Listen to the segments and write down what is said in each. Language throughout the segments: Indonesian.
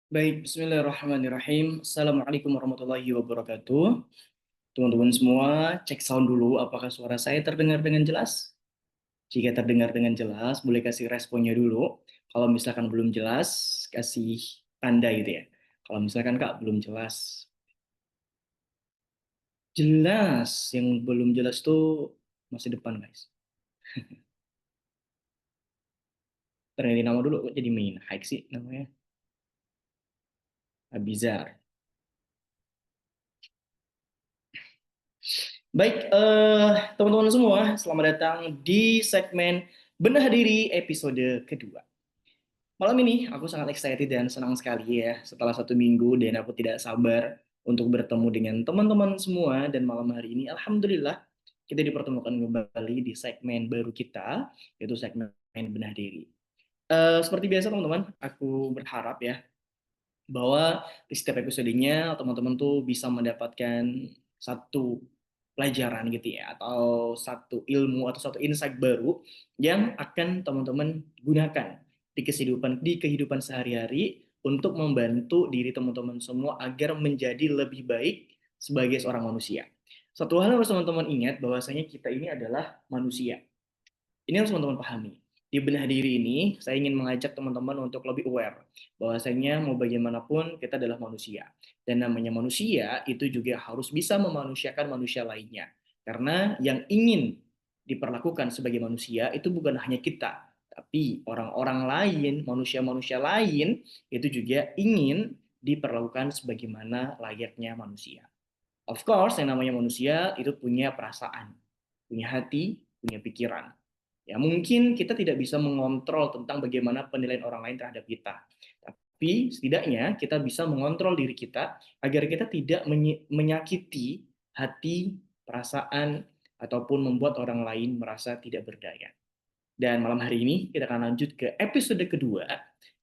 Baik, bismillahirrahmanirrahim. Assalamualaikum warahmatullahi wabarakatuh. Teman-teman semua, cek sound dulu apakah suara saya terdengar dengan jelas. Jika terdengar dengan jelas, boleh kasih responnya dulu. Kalau misalkan belum jelas, kasih tanda gitu ya. Kalau misalkan Kak belum jelas. Jelas, yang belum jelas tuh masih depan guys. Ternyata nama dulu kok jadi main hike sih namanya. Abizar. Baik, teman-teman semua, selamat datang di segmen Benah Diri episode kedua. Malam ini aku sangat excited dan senang sekali ya setelah 1 minggu dan aku tidak sabar untuk bertemu dengan teman-teman semua dan malam hari ini Alhamdulillah kita dipertemukan kembali di segmen baru kita yaitu segmen Benah Diri. Seperti biasa teman-teman, aku berharap ya bahwa di setiap episodenya teman-teman tuh bisa mendapatkan satu pelajaran gitu ya atau satu ilmu atau satu insight baru yang akan teman-teman gunakan di kehidupan sehari-hari untuk membantu diri teman-teman semua agar menjadi lebih baik sebagai seorang manusia. Satu hal yang harus teman-teman ingat bahwasanya kita ini adalah manusia. Ini harus teman-teman pahami. Di benah diri ini, saya ingin mengajak teman-teman untuk lebih aware bahwasanya mau bagaimanapun kita adalah manusia. Dan namanya manusia itu juga harus bisa memanusiakan manusia lainnya. Karena yang ingin diperlakukan sebagai manusia itu bukan hanya kita, tapi orang-orang lain, manusia-manusia lain itu juga ingin diperlakukan sebagaimana layaknya manusia. Of course, yang namanya manusia itu punya perasaan, punya hati, punya pikiran. Ya, mungkin kita tidak bisa mengontrol tentang bagaimana penilaian orang lain terhadap kita. Tapi setidaknya kita bisa mengontrol diri kita agar kita tidak menyakiti hati, perasaan, ataupun membuat orang lain merasa tidak berdaya. Dan malam hari ini kita akan lanjut ke episode kedua,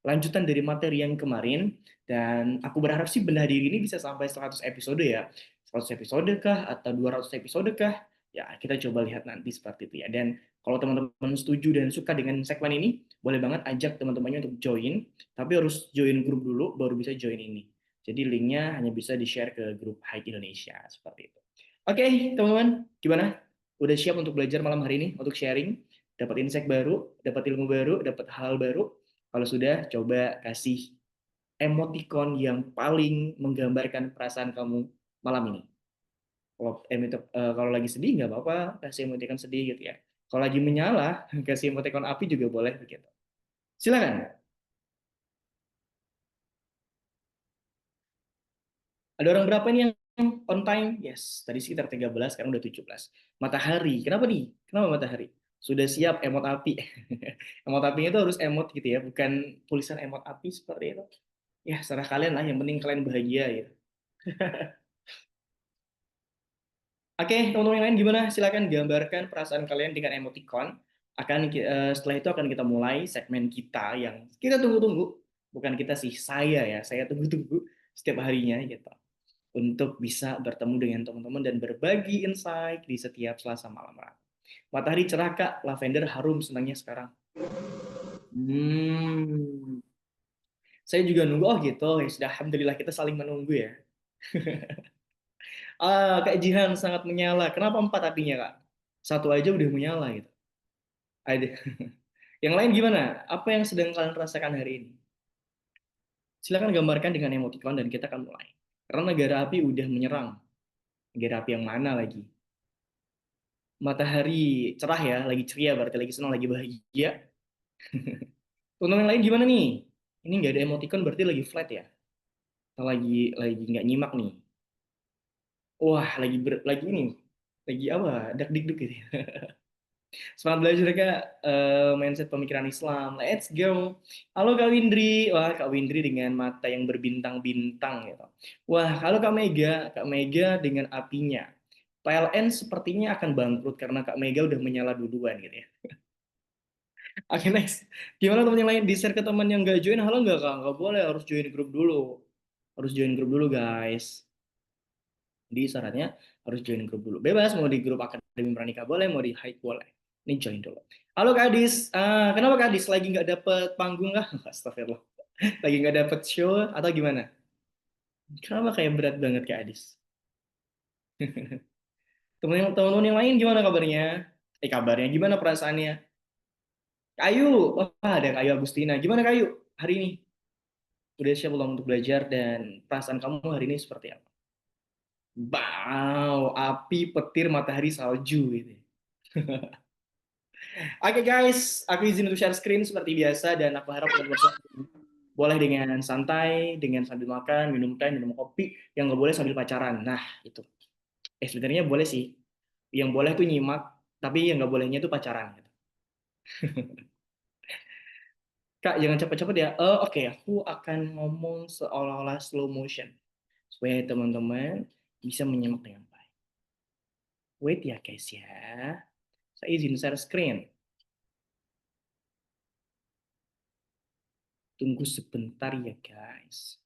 lanjutan dari materi yang kemarin. Dan aku berharap sih bedah diri ini bisa sampai 100 episode ya. 100 episode kah atau 200 episode kah? Ya, kita coba lihat nanti seperti itu ya. Dan kalau teman-teman setuju dan suka dengan segmen ini, boleh banget ajak teman-temannya untuk join. Tapi harus join grup dulu, baru bisa join ini. Jadi linknya hanya bisa di-share ke grup Hike Indonesia, seperti itu. Oke, teman-teman, gimana? Udah siap untuk belajar malam hari ini, untuk sharing? Dapat insight baru, dapat ilmu baru, dapat hal baru. Kalau sudah, coba kasih emoticon yang paling menggambarkan perasaan kamu malam ini. Kalau lagi sedih nggak apa-apa, kasih emoticon sedih gitu ya. Kalau lagi menyala, kasih emoticon api juga boleh begitu. Silakan. Ada orang berapa nih yang on time? Yes, tadi sekitar 13, sekarang udah 17. Matahari, kenapa nih? Kenapa matahari? Sudah siap emot api. Emot apinya itu harus emot gitu ya, bukan tulisan emot api seperti itu. Ya, serah kalian lah, yang penting kalian bahagia ya. Oke, teman-teman yang lain gimana? Silakan gambarkan perasaan kalian dengan emoticon. Setelah itu akan kita mulai segmen kita yang kita tunggu-tunggu. Bukan kita sih, saya ya, saya tunggu-tunggu setiap harinya gitu. Untuk bisa bertemu dengan teman-teman dan berbagi insight di setiap Selasa malam. Matahari cerah Kak, lavender harum senangnya sekarang. Hmm, saya juga nunggu. Oh gitu, ya sudah. Alhamdulillah kita saling menunggu ya. Kak Jihan sangat menyala. Kenapa 4 apinya Kak? Satu aja udah menyala gitu. Ada. Yang lain gimana? Apa yang sedang kalian rasakan hari ini? Silakan gambarkan dengan emoticon dan kita akan mulai. Karena negara api udah menyerang. Negara api yang mana lagi? Matahari cerah ya, lagi ceria berarti lagi senang, lagi bahagia. Untuk yang lain gimana nih? Ini nggak ada emoticon berarti lagi flat ya? Atau lagi nggak nyimak nih? Wah, lagi ini, lagi apa? Dak dikduk gitu ya. Semangat belajar Kak, mindset pemikiran Islam. Let's go. Halo Kak Windri. Wah, Kak Windri dengan mata yang berbintang-bintang gitu. Wah, halo Kak Mega dengan apinya. PLN sepertinya akan bangkrut karena Kak Mega udah menyala duluan gitu ya. Oke, next. Gimana teman yang lain? Di-share ke teman yang nggak join, halo nggak Kak? Nggak boleh, harus join grup dulu. Harus join grup dulu, guys. Di syaratnya harus join grup dulu. Bebas, mau di grup Akademi Pranika boleh, mau di hike boleh. Ini join dulu. Halo Kak Adis. Kenapa Kak Adis lagi nggak dapet panggung kah? Astagfirullah. Lagi nggak dapet show atau gimana? Kenapa kayak berat banget Kak Adis? Temen-temen yang lain gimana kabarnya? Kabarnya gimana perasaannya? Kayu, wah ada Kayu Agustina. Gimana Kayu hari ini? Udah siap belum untuk belajar dan perasaan kamu hari ini seperti apa? Wow, api, petir, matahari, salju gitu. Oke guys, aku izin untuk share screen seperti biasa dan aku harap teman-teman boleh dengan santai, dengan sambil makan, minum teh, minum kopi, yang nggak boleh sambil pacaran. Nah, itu. Sebenarnya boleh sih. Yang boleh tuh nyimak, tapi yang nggak bolehnya tuh pacaran. Gitu. Kak, jangan cepet-cepet ya. Oke, aku akan ngomong seolah-olah slow motion. Supaya teman-teman bisa menyimak dengan baik. Wait ya guys ya. Saya izin share screen. Tunggu sebentar ya guys.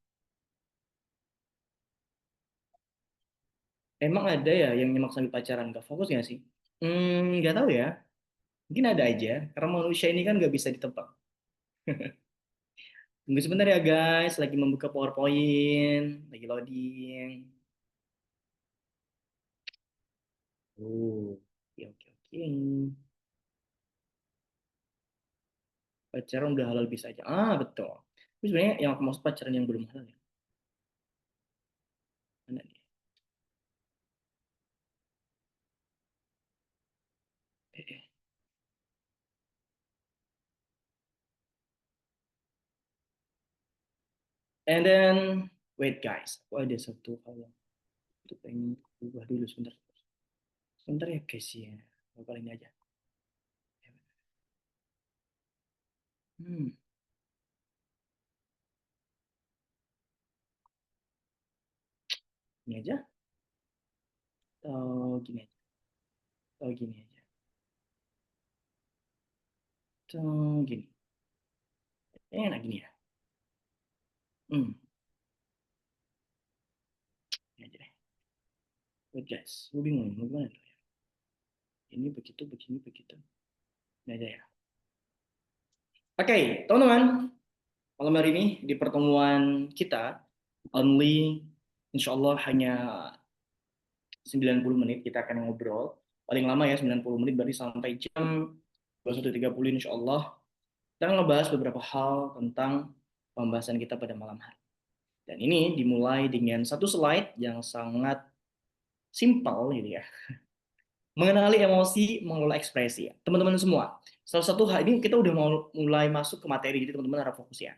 Emang ada ya yang nyimak sambil pacaran? Gak fokus nggak sih? Nggak tahu ya. Mungkin ada aja. Karena manusia ini kan nggak bisa ditebak. Tunggu sebentar ya guys. Lagi membuka PowerPoint. Lagi loading. Oh, oke oke oke. Pacaran udah halal bisa aja. Ah, betul. Tapi sebenarnya yang aku maksud pacaran yang belum halal ya. Mana nih? Eh, eh. And then, wait guys. Aku ada satu hal yang aku pengen ubah dulu sebentar. Sebentar ya guys ya. Bakal ini aja. Hmm, ini aja. Atau gini aja. Atau gini aja. Atau gini. Enak gini ya. Hmm, ini aja deh. Wait guys. Gue bingung. Mau gimana tuh ya? Ini begitu, begini, begitu. Ini aja ya. Oke, teman-teman. Malam hari ini di pertemuan kita only insya Allah hanya 90 menit kita akan ngobrol. Paling lama ya 90 menit berarti sampai jam 21.30 insya Allah. Kita ngebahas beberapa hal tentang pembahasan kita pada malam hari. Dan ini dimulai dengan satu slide yang sangat simpel gitu ya. Mengenali emosi, mengelola ekspresi ya. Teman-teman semua. Salah satu hal ini kita udah mau mulai masuk ke materi jadi teman-teman harap fokus ya.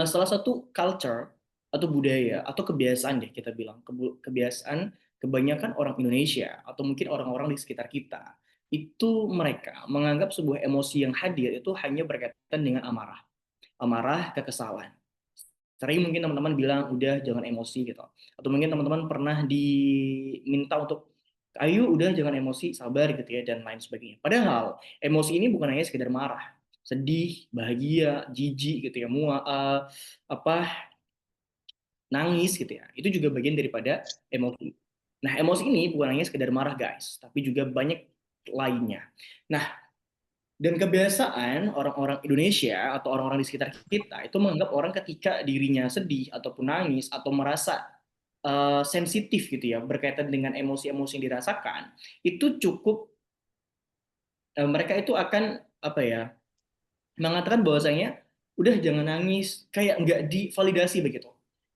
Salah satu culture atau budaya atau kebiasaan deh kita bilang kebiasaan kebanyakan orang Indonesia atau mungkin orang-orang di sekitar kita itu mereka menganggap sebuah emosi yang hadir itu hanya berkaitan dengan amarah, amarah, kekesalan. Sering mungkin teman-teman bilang udah jangan emosi gitu. Atau mungkin teman-teman pernah diminta untuk ayo udah jangan emosi, sabar gitu ya dan lain sebagainya. Padahal emosi ini bukan hanya sekedar marah, sedih, bahagia, jijik gitu ya, apa nangis gitu ya. Itu juga bagian daripada emosi. Nah, emosi ini bukan hanya sekedar marah guys, tapi juga banyak lainnya. Nah, dan kebiasaan orang-orang Indonesia atau orang-orang di sekitar kita itu menganggap orang ketika dirinya sedih ataupun nangis atau merasa sensitif gitu ya berkaitan dengan emosi-emosi yang dirasakan, itu cukup mereka itu akan apa ya mengatakan bahwasanya udah jangan nangis kayak nggak divalidasi begitu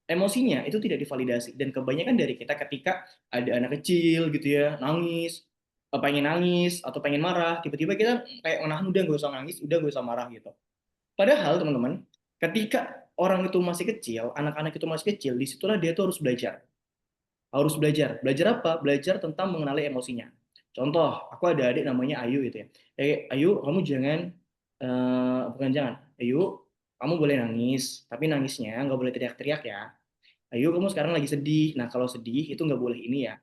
emosinya itu tidak divalidasi dan kebanyakan dari kita ketika ada anak kecil gitu ya nangis pengen nangis atau pengen marah tiba-tiba kita kayak menahan udah gak usah nangis udah gak usah marah gitu padahal teman-teman ketika orang itu masih kecil anak-anak itu masih kecil disitulah dia tuh harus belajar. Belajar apa? Belajar tentang mengenali emosinya. Contoh, aku ada adik namanya Ayu gitu ya. Ayu, kamu jangan, bukan jangan. Ayu, kamu boleh nangis, tapi nangisnya nggak boleh teriak-teriak ya. Ayu, kamu sekarang lagi sedih. Nah, kalau sedih itu nggak boleh ini ya.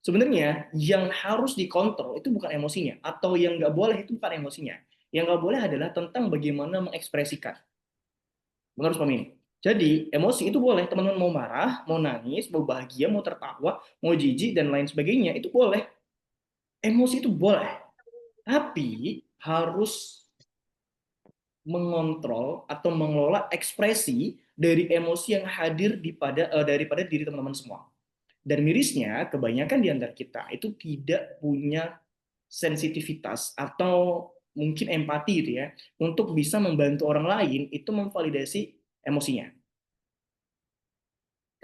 Sebenarnya yang harus dikontrol itu bukan emosinya, atau yang nggak boleh itu bukan emosinya. Yang nggak boleh adalah tentang bagaimana mengekspresikan. Harus paham ini. Jadi, emosi itu boleh. Teman-teman mau marah, mau nangis, mau bahagia, mau tertawa, mau jijik, dan lain sebagainya. Itu boleh. Emosi itu boleh. Tapi harus mengontrol atau mengelola ekspresi dari emosi yang hadir daripada diri teman-teman semua. Dan mirisnya, kebanyakan di antara kita itu tidak punya sensitivitas atau mungkin empati gitu ya, untuk bisa membantu orang lain itu memvalidasi emosinya.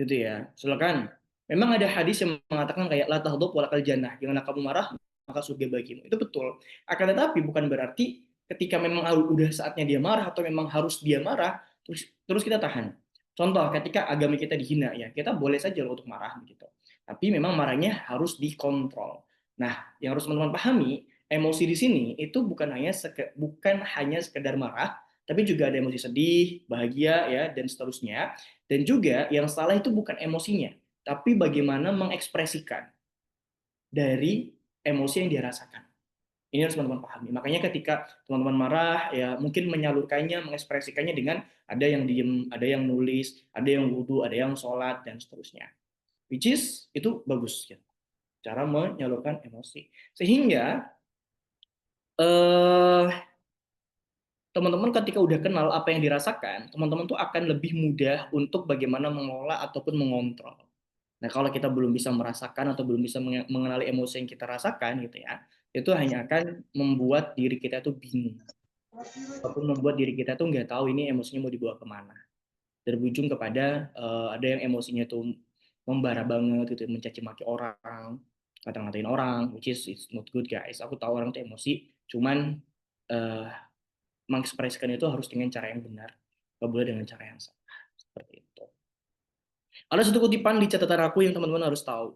Gitu ya. Silakan. Memang ada hadis yang mengatakan kayak la taghdab walakal jannah, janganlah kamu marah maka surga bagimu. Itu betul. Akan tetapi bukan berarti ketika memang udah saatnya dia marah atau memang harus dia marah terus kita tahan. Contoh ketika agama kita dihina ya, kita boleh saja loh untuk marah gitu. Tapi memang marahnya harus dikontrol. Nah, yang harus teman-teman pahami, emosi di sini itu bukan hanya sekedar marah, tapi juga ada emosi sedih, bahagia ya dan seterusnya. Dan juga yang salah itu bukan emosinya, tapi bagaimana mengekspresikan dari emosi yang dia rasakan. Ini harus teman-teman pahami. Makanya ketika teman-teman marah, ya mungkin menyalurkannya, mengekspresikannya dengan ada yang diem, ada yang nulis, ada yang wudhu, ada yang sholat, dan seterusnya. Which is, itu bagus. Ya. Cara menyalurkan emosi. Sehingga, eh, teman-teman ketika udah kenal apa yang dirasakan, teman-teman tuh akan lebih mudah untuk bagaimana mengelola ataupun mengontrol. Nah, kalau kita belum bisa merasakan atau belum bisa mengenali emosi yang kita rasakan gitu ya, itu hanya akan membuat diri kita tuh bingung. Ataupun membuat diri kita tuh nggak tahu ini emosinya mau dibawa kemana. Berujung kepada ada yang emosinya tuh membara banget gitu, mencaci maki orang, ngata-ngatain orang, which is it's not good guys. Aku tahu orang tuh emosi, cuman uh, mengekspresikan itu harus dengan cara yang benar, nggak boleh dengan cara yang salah. Seperti itu. Ada satu kutipan di catatan aku yang teman-teman harus tahu.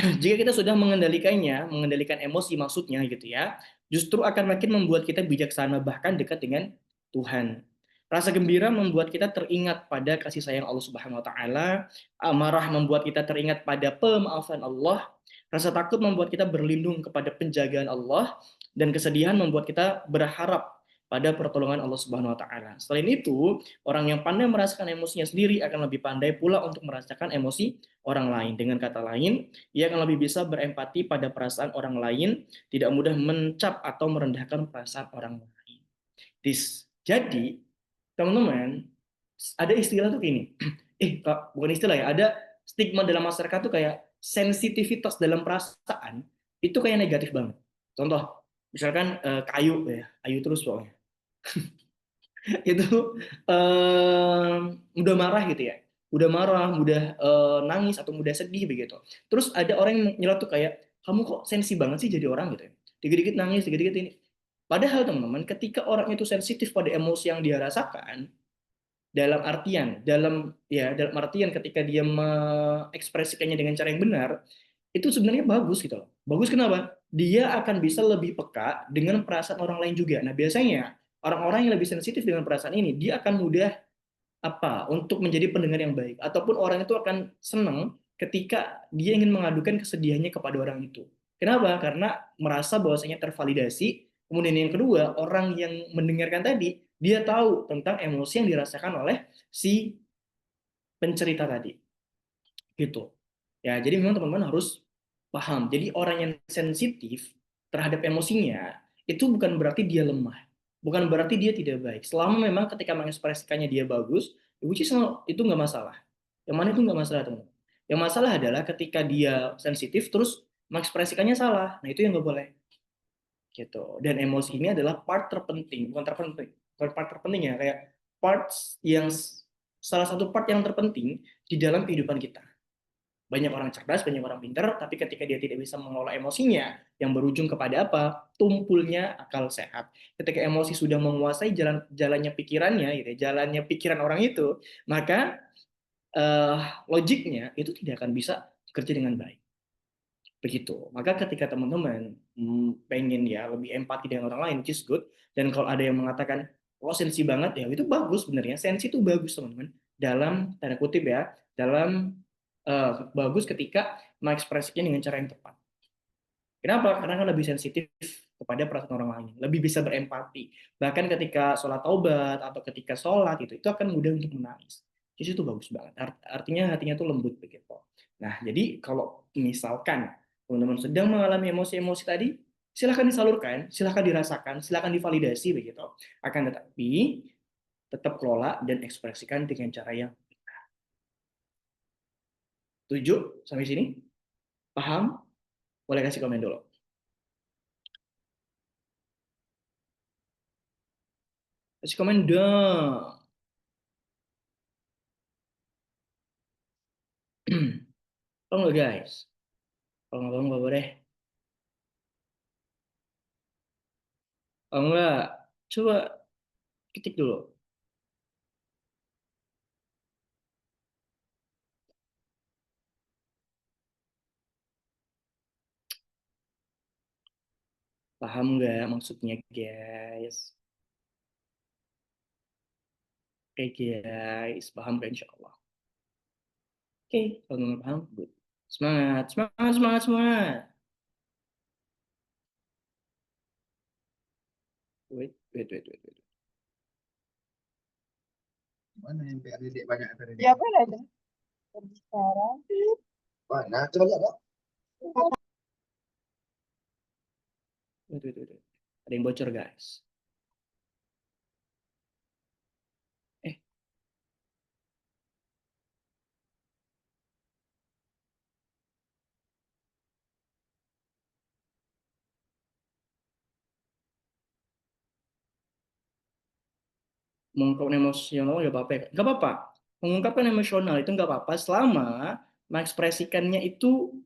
Jika kita sudah mengendalikannya, mengendalikan emosi maksudnya gitu ya, justru akan makin membuat kita bijaksana bahkan dekat dengan Tuhan. Rasa gembira membuat kita teringat pada kasih sayang Allah Subhanahu wa taala, amarah membuat kita teringat pada pemaafan Allah, rasa takut membuat kita berlindung kepada penjagaan Allah, dan kesedihan membuat kita berharap pada pertolongan Allah Subhanahu wa taala. Selain itu, orang yang pandai merasakan emosinya sendiri akan lebih pandai pula untuk merasakan emosi orang lain. Dengan kata lain, ia akan lebih bisa berempati pada perasaan orang lain, tidak mudah mencap atau merendahkan perasaan orang lain. Jadi, teman-teman, ada istilah tuh gini. Bukan istilah ya, ada stigma dalam masyarakat tuh kayak sensitivitas dalam perasaan itu kayak negatif banget. Contoh, misalkan kayu ya, kayu terus pokoknya. Itu mudah marah gitu ya, mudah marah, mudah nangis atau mudah sedih begitu. Terus ada orang yang nyelot tuh kayak kamu kok sensi banget sih jadi orang gitu ya, dikit-dikit nangis, dikit-dikit ini. Padahal teman-teman, ketika orang itu sensitif pada emosi yang dia rasakan, dalam artian ketika dia mengekspresikannya dengan cara yang benar, itu sebenarnya bagus gitu loh. Bagus kenapa? Dia akan bisa lebih peka dengan perasaan orang lain juga. Nah, biasanya orang-orang yang lebih sensitif dengan perasaan ini, dia akan mudah untuk menjadi pendengar yang baik, ataupun orang itu akan senang ketika dia ingin mengadukan kesedihannya kepada orang itu. Kenapa? Karena merasa bahwasanya tervalidasi. Kemudian yang kedua, orang yang mendengarkan tadi dia tahu tentang emosi yang dirasakan oleh si pencerita tadi gitu ya. Jadi memang teman-teman harus paham, jadi orang yang sensitif terhadap emosinya itu bukan berarti dia lemah, bukan berarti dia tidak baik, selama memang ketika mengekspresikannya dia bagus, which is itu nggak masalah. Yang mana itu nggak masalah teman-teman. Yang masalah adalah ketika dia sensitif terus mengekspresikannya salah, nah itu yang nggak boleh gitu. Dan emosi ini adalah part terpenting, bukan part terpenting ya, kayak parts yang salah satu part yang terpenting di dalam kehidupan kita. Banyak orang cerdas, banyak orang pintar, tapi ketika dia tidak bisa mengelola emosinya, yang berujung kepada apa? Tumpulnya akal sehat. Ketika emosi sudah menguasai jalannya pikirannya, gitu, ya, jalannya pikiran orang itu, maka eh, logiknya itu tidak akan bisa bekerja dengan baik. Begitu. Maka ketika teman-teman pengen ya lebih empati dengan orang lain, which is good, dan kalau ada yang mengatakan, oh sensi banget ya, itu bagus sebenarnya. Sensi itu bagus teman-teman. Dalam tanda kutip ya, dalam bagus ketika mengekspresikan dengan cara yang tepat. Kenapa? Karena kan lebih sensitif kepada perasaan orang lain, lebih bisa berempati. Bahkan ketika sholat taubat atau ketika sholat itu akan mudah untuk menangis. Jadi itu bagus banget. Artinya hatinya tuh lembut begitu. Nah, jadi kalau misalkan teman-teman sedang mengalami emosi-emosi tadi, Silahkan disalurkan, silahkan dirasakan, silahkan divalidasi begitu. Akan tetapi tetap kelola dan ekspresikan dengan cara yang tujuh sampai sini. Paham? Boleh kasih komen dulu. Kasih komen dong. Oh enggak guys? Kalau nggak apa boleh. Oh enggak, coba ketik dulu. Paham nggak maksudnya guys? Oke guys, paham kan insya Allah. Oke, kalau nggak paham, good. Semangat, semangat, semangat, semangat. Wait, wait, wait, wait, wait. Mana yang adik banyak tadi? Ya, apa ada? Sekarang. Mana? Coba lihat ya. Wait, wait, wait, wait. Ada yang bocor guys. Eh, mengungkapkan emosional nggak apa-apa ya? Nggak apa-apa. Mengungkapkan emosional itu nggak apa-apa selama mengekspresikannya itu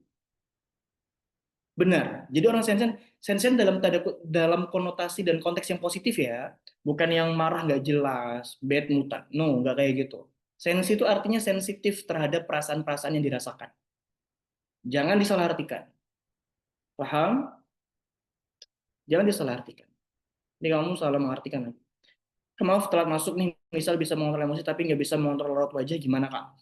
benar. Jadi orang sensen, sensen dalam dalam konotasi dan konteks yang positif ya, bukan yang marah nggak jelas, bad mutan. No, nggak kayak gitu. Sensi itu artinya sensitif terhadap perasaan-perasaan yang dirasakan. Jangan disalahartikan. Paham? Jangan disalahartikan. Ini kamu salah mengartikan. Maaf telat masuk nih, misal bisa mengontrol emosi tapi nggak bisa mengontrol raut wajah, gimana kak?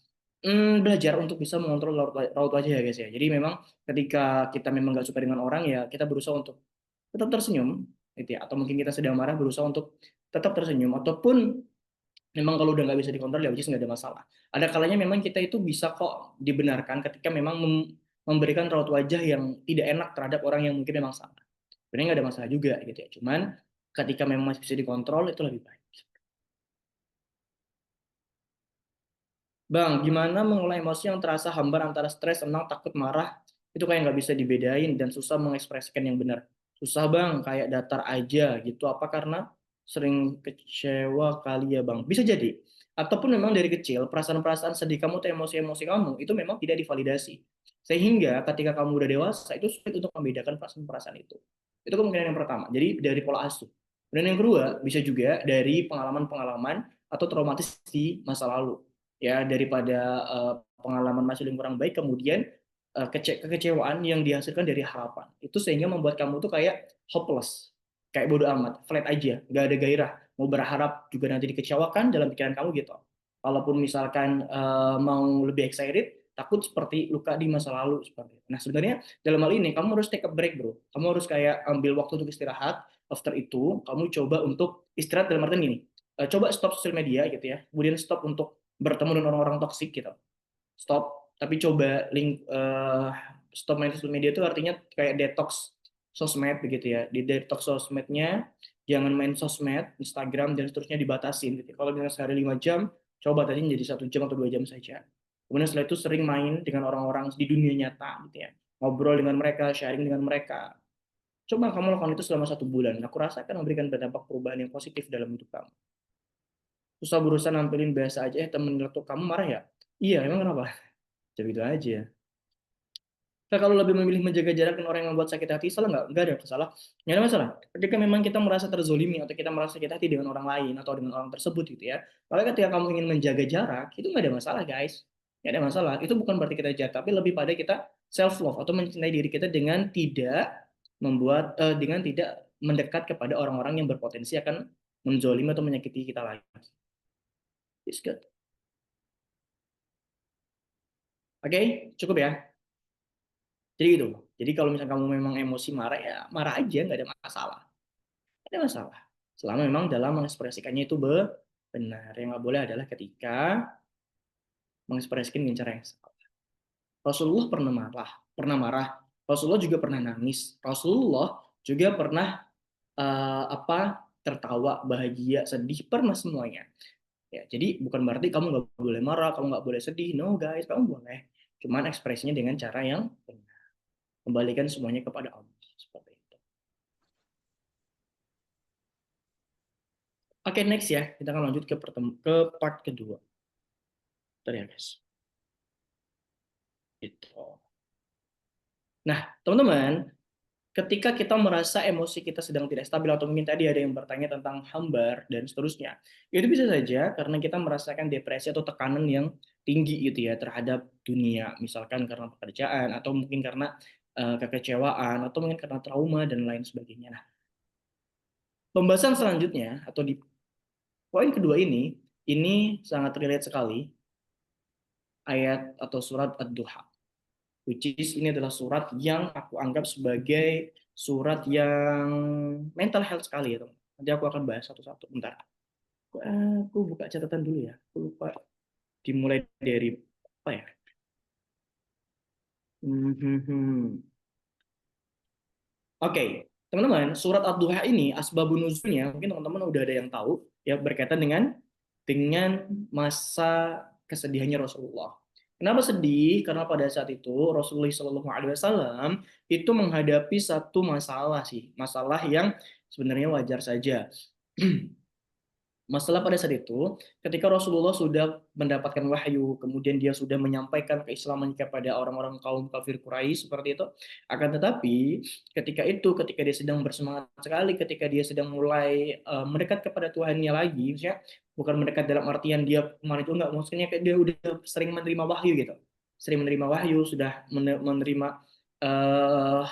Belajar untuk bisa mengontrol raut wajah ya guys ya. Jadi memang ketika kita memang nggak suka dengan orang ya, kita berusaha untuk tetap tersenyum, gitu ya. Atau mungkin kita sedang marah, berusaha untuk tetap tersenyum. Ataupun memang kalau udah nggak bisa dikontrol ya, which is nggak ada masalah. Ada kalanya memang kita itu bisa kok dibenarkan ketika memang memberikan raut wajah yang tidak enak terhadap orang yang mungkin memang salah. Sebenarnya nggak ada masalah juga gitu ya. Cuman ketika memang masih bisa dikontrol itu lebih baik. Bang, gimana mengelola emosi yang terasa hambar antara stres, senang, takut, marah? Itu kayak nggak bisa dibedain dan susah mengekspresikan yang benar. Susah bang, kayak datar aja gitu. Apa karena sering kecewa kali ya bang? Bisa jadi. Ataupun memang dari kecil, perasaan-perasaan sedih kamu atau emosi-emosi kamu itu memang tidak divalidasi. Sehingga ketika kamu udah dewasa, itu sulit untuk membedakan perasaan-perasaan itu. Itu kemungkinan yang pertama. Jadi dari pola asuh. Dan yang kedua, bisa juga dari pengalaman-pengalaman atau traumatis di masa lalu ya daripada pengalaman masih yang kurang baik kemudian kekecewaan yang dihasilkan dari harapan itu sehingga membuat kamu tuh kayak hopeless kayak bodoh amat flat aja nggak ada gairah mau berharap juga nanti dikecewakan dalam pikiran kamu gitu walaupun misalkan mau lebih excited takut seperti luka di masa lalu seperti itu. Nah sebenarnya dalam hal ini kamu harus take a break bro kamu harus kayak ambil waktu untuk istirahat after itu kamu coba untuk istirahat dalam artian gini coba stop sosial media gitu ya kemudian stop untuk bertemu dengan orang-orang toksik gitu. Stop, tapi coba link stop main sosial media itu artinya kayak detox sosmed begitu ya. Di detox sosmednya, jangan main sosmed, Instagram dan seterusnya dibatasin gitu. Kalau misalnya sehari 5 jam, coba tadi jadi 1 jam atau 2 jam saja. Kemudian setelah itu sering main dengan orang-orang di dunia nyata gitu ya. Ngobrol dengan mereka, sharing dengan mereka. Coba kamu lakukan itu selama 1 bulan. Aku rasa akan memberikan dampak perubahan yang positif dalam hidup kamu. Susah berusaha nampilin biasa aja, temen nyeletuk kamu marah ya? Iya, emang kenapa? Jadi itu aja. Nah, kalau lebih memilih menjaga jarak dengan orang yang membuat sakit hati, salah nggak? Nggak ada masalah. Nggak ada masalah. Ketika memang kita merasa terzolimi atau kita merasa sakit hati dengan orang lain atau dengan orang tersebut gitu ya. Kalau ketika kamu ingin menjaga jarak, itu nggak ada masalah guys. Nggak ada masalah. Itu bukan berarti kita jahat, tapi lebih pada kita self love atau mencintai diri kita dengan tidak dengan tidak mendekat kepada orang-orang yang berpotensi akan menzolimi atau menyakiti kita lagi. It's good. Oke, cukup ya. Jadi gitu. Jadi kalau misalnya kamu memang emosi marah ya marah aja nggak ada masalah. Nggak ada masalah. Selama memang dalam mengekspresikannya itu benar. Yang nggak boleh adalah ketika mengekspresikan dengan cara yang salah. Rasulullah pernah marah, pernah marah. Rasulullah juga pernah nangis. Rasulullah juga pernah tertawa, bahagia, sedih, pernah semuanya. Ya, jadi bukan berarti kamu nggak boleh marah, kamu nggak boleh sedih. No guys, kamu boleh. Cuman ekspresinya dengan cara yang benar. Kembalikan semuanya kepada Allah. Seperti itu. Oke, next ya. Kita akan lanjut ke part kedua. Bentar ya guys. Gitu. Nah, teman-teman, ketika kita merasa emosi kita sedang tidak stabil atau mungkin tadi ada yang bertanya tentang hambar dan seterusnya, itu bisa saja karena kita merasakan depresi atau tekanan yang tinggi gitu ya terhadap dunia, misalkan karena pekerjaan atau mungkin karena kekecewaan atau mungkin karena trauma dan lain sebagainya. Nah, pembahasan selanjutnya atau di poin kedua ini sangat relate sekali ayat atau surat Ad-Duha. Which is ini adalah surat yang aku anggap sebagai surat yang mental health sekali ya teman. Nanti aku akan bahas satu-satu. Bentar. Aku buka catatan dulu ya. Aku lupa dimulai dari apa ya? Hmm, hmm, hmm. Oke, teman-teman, surat Ad-Duha ini asbabun nuzulnya mungkin teman-teman udah ada yang tahu ya berkaitan dengan masa kesedihannya Rasulullah. Kenapa sedih? Karena pada saat itu Rasulullah SAW itu menghadapi satu masalah sih, masalah yang sebenarnya wajar saja. Masalah pada saat itu, ketika Rasulullah sudah mendapatkan wahyu, kemudian dia sudah menyampaikan keislaman kepada orang-orang kaum kafir Quraisy seperti itu. Akan tetapi, ketika dia sedang bersemangat sekali, ketika dia sedang mulai mendekat kepada Tuhannya lagi, misalnya bukan mendekat dalam artian dia kemarin itu enggak, maksudnya kayak dia udah sering menerima wahyu gitu, sering menerima wahyu, sudah menerima eh,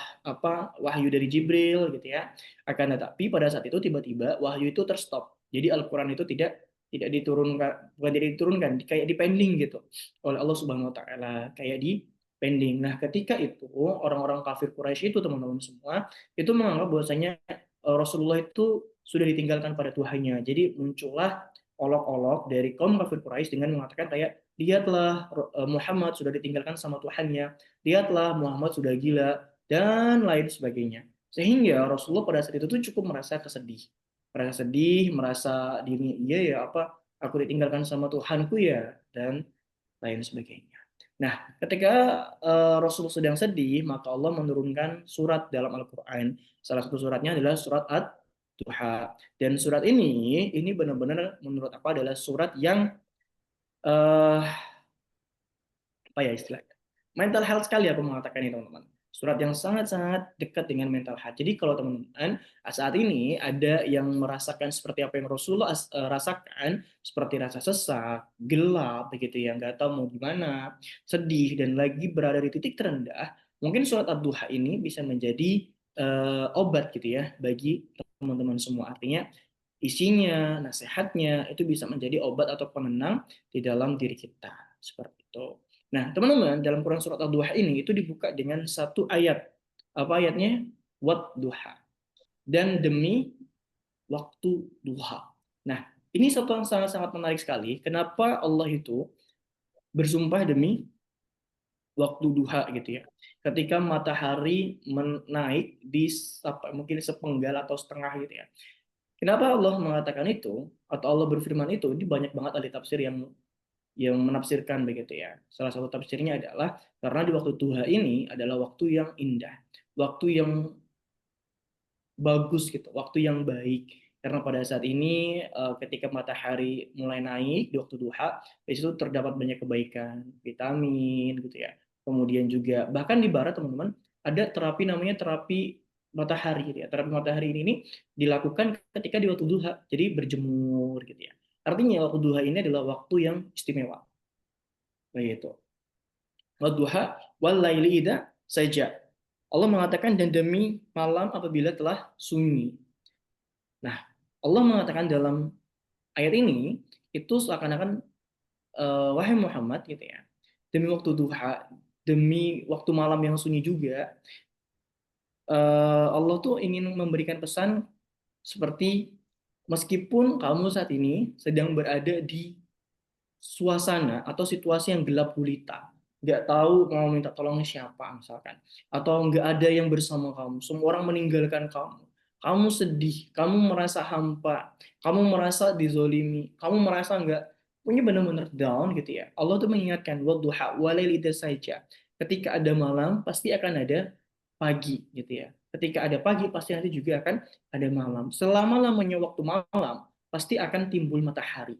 wahyu dari Jibril gitu ya. Akan tetapi pada saat itu tiba-tiba wahyu itu terstop, jadi Al-Quran itu tidak diturunkan, bukan tidak diturunkan, kayak dipending gitu oleh Allah Subhanahu Wa Taala, kayak di pending. Nah, ketika itu orang-orang kafir Quraisy itu teman-teman semua itu menganggap bahwasanya Rasulullah itu sudah ditinggalkan pada Tuhannya. Jadi muncullah olok-olok dari kaum kafir Quraisy dengan mengatakan kayak lihatlah Muhammad sudah ditinggalkan sama Tuhannya, lihatlah Muhammad sudah gila dan lain sebagainya. Sehingga Rasulullah pada saat itu tuh cukup merasa sedih, merasa dirinya iya ya apa aku ditinggalkan sama Tuhanku ya dan lain sebagainya. Nah, ketika Rasul sedang sedih, maka Allah menurunkan surat dalam Al-Quran. Salah satu suratnya adalah surat Ad-Duha. Dan surat ini benar-benar menurut aku adalah surat yang uh, apa ya istilahnya, mental health sekali aku mengatakan ini teman-teman. Surat yang sangat-sangat dekat dengan mental health. Jadi kalau teman-teman saat ini ada yang merasakan seperti apa yang Rasulullah rasakan, seperti rasa sesak, gelap, begitu ya, nggak tahu mau gimana, sedih, dan lagi berada di titik terendah, mungkin surat Ad-Duha ini bisa menjadi obat gitu ya bagi teman-teman semua. Artinya isinya, nasihatnya itu bisa menjadi obat atau penenang di dalam diri kita. Seperti itu. Nah, teman-teman, dalam Quran surat Al-Duha ini itu dibuka dengan satu ayat. Apa ayatnya? Wat duha. Dan demi waktu duha. Nah, ini satu yang sangat-sangat menarik sekali. Kenapa Allah itu bersumpah demi waktu duha gitu ya. Ketika matahari menaik di mungkin sepenggal atau setengah gitu ya. Kenapa Allah mengatakan itu atau Allah berfirman itu? Ini banyak banget ahli tafsir yang menafsirkan begitu ya. Salah satu tafsirnya adalah karena di waktu duha ini adalah waktu yang indah, waktu yang bagus gitu, waktu yang baik. Karena pada saat ini ketika matahari mulai naik di waktu duha, di situ terdapat banyak kebaikan, vitamin gitu ya. Kemudian juga bahkan di barat teman-teman ada terapi namanya terapi matahari gitu ya. Terapi matahari ini dilakukan ketika di waktu duha, jadi berjemur gitu ya. Artinya waktu duha ini adalah waktu yang istimewa. Begitu. Wadduha wal laili idza saja. Allah mengatakan dan demi malam apabila telah sunyi. Nah, Allah mengatakan dalam ayat ini itu seakan-akan wahai Muhammad gitu ya. Demi waktu duha, demi waktu malam yang sunyi juga, Allah tuh ingin memberikan pesan seperti meskipun kamu saat ini sedang berada di suasana atau situasi yang gelap gulita, nggak tahu mau minta tolong siapa misalkan, atau nggak ada yang bersama kamu, semua orang meninggalkan kamu sedih, kamu merasa hampa, kamu merasa dizolimi, kamu merasa nggak punya benar-benar down gitu ya. Allah tuh mengingatkan wadduha walail idza saja. Ketika ada malam pasti akan ada pagi gitu ya. Ketika ada pagi pasti nanti juga akan ada malam. Selama lamanya waktu malam pasti akan timbul matahari.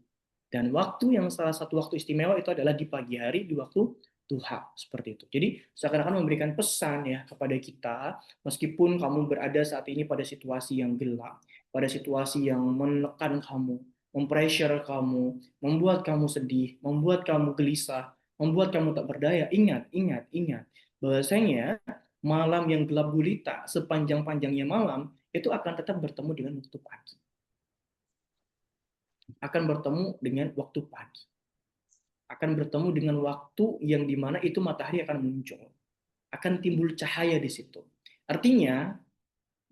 Dan waktu yang salah satu waktu istimewa itu adalah di pagi hari, di waktu duha seperti itu. Jadi seakan-akan memberikan pesan ya kepada kita, meskipun kamu berada saat ini pada situasi yang gelap, pada situasi yang menekan kamu, mempressure kamu, membuat kamu sedih, membuat kamu gelisah, membuat kamu tak berdaya. Ingat, ingat, ingat bahwasanya malam yang gelap gulita sepanjang-panjangnya malam itu akan tetap bertemu dengan waktu pagi. Akan bertemu dengan waktu pagi. Akan bertemu dengan waktu yang dimana itu matahari akan muncul. Akan timbul cahaya di situ. Artinya,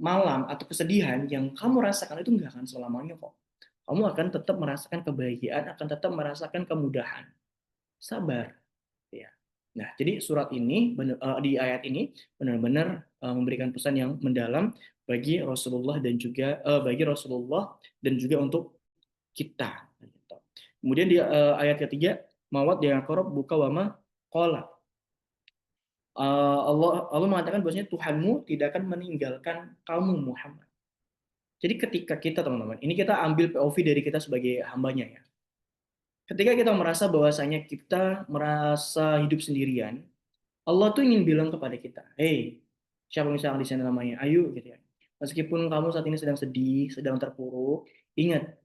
malam atau kesedihan yang kamu rasakan itu nggak akan selamanya kok. Kamu akan tetap merasakan kebahagiaan, akan tetap merasakan kemudahan. Sabar. Ya. Nah, jadi surat ini di ayat ini benar-benar memberikan pesan yang mendalam bagi Rasulullah dan juga bagi Rasulullah dan juga untuk kita. Kemudian di ayat ketiga, mawat yang korob buka wama kola. Allah mengatakan bahwasanya Tuhanmu tidak akan meninggalkan kamu Muhammad. Jadi ketika kita teman-teman, ini kita ambil POV dari kita sebagai hambanya ya. Ketika kita merasa bahwasanya kita merasa hidup sendirian, Allah tuh ingin bilang kepada kita, hey, siapa misalnya di sana namanya, ayo gitu ya. Meskipun kamu saat ini sedang sedih, sedang terpuruk, ingat,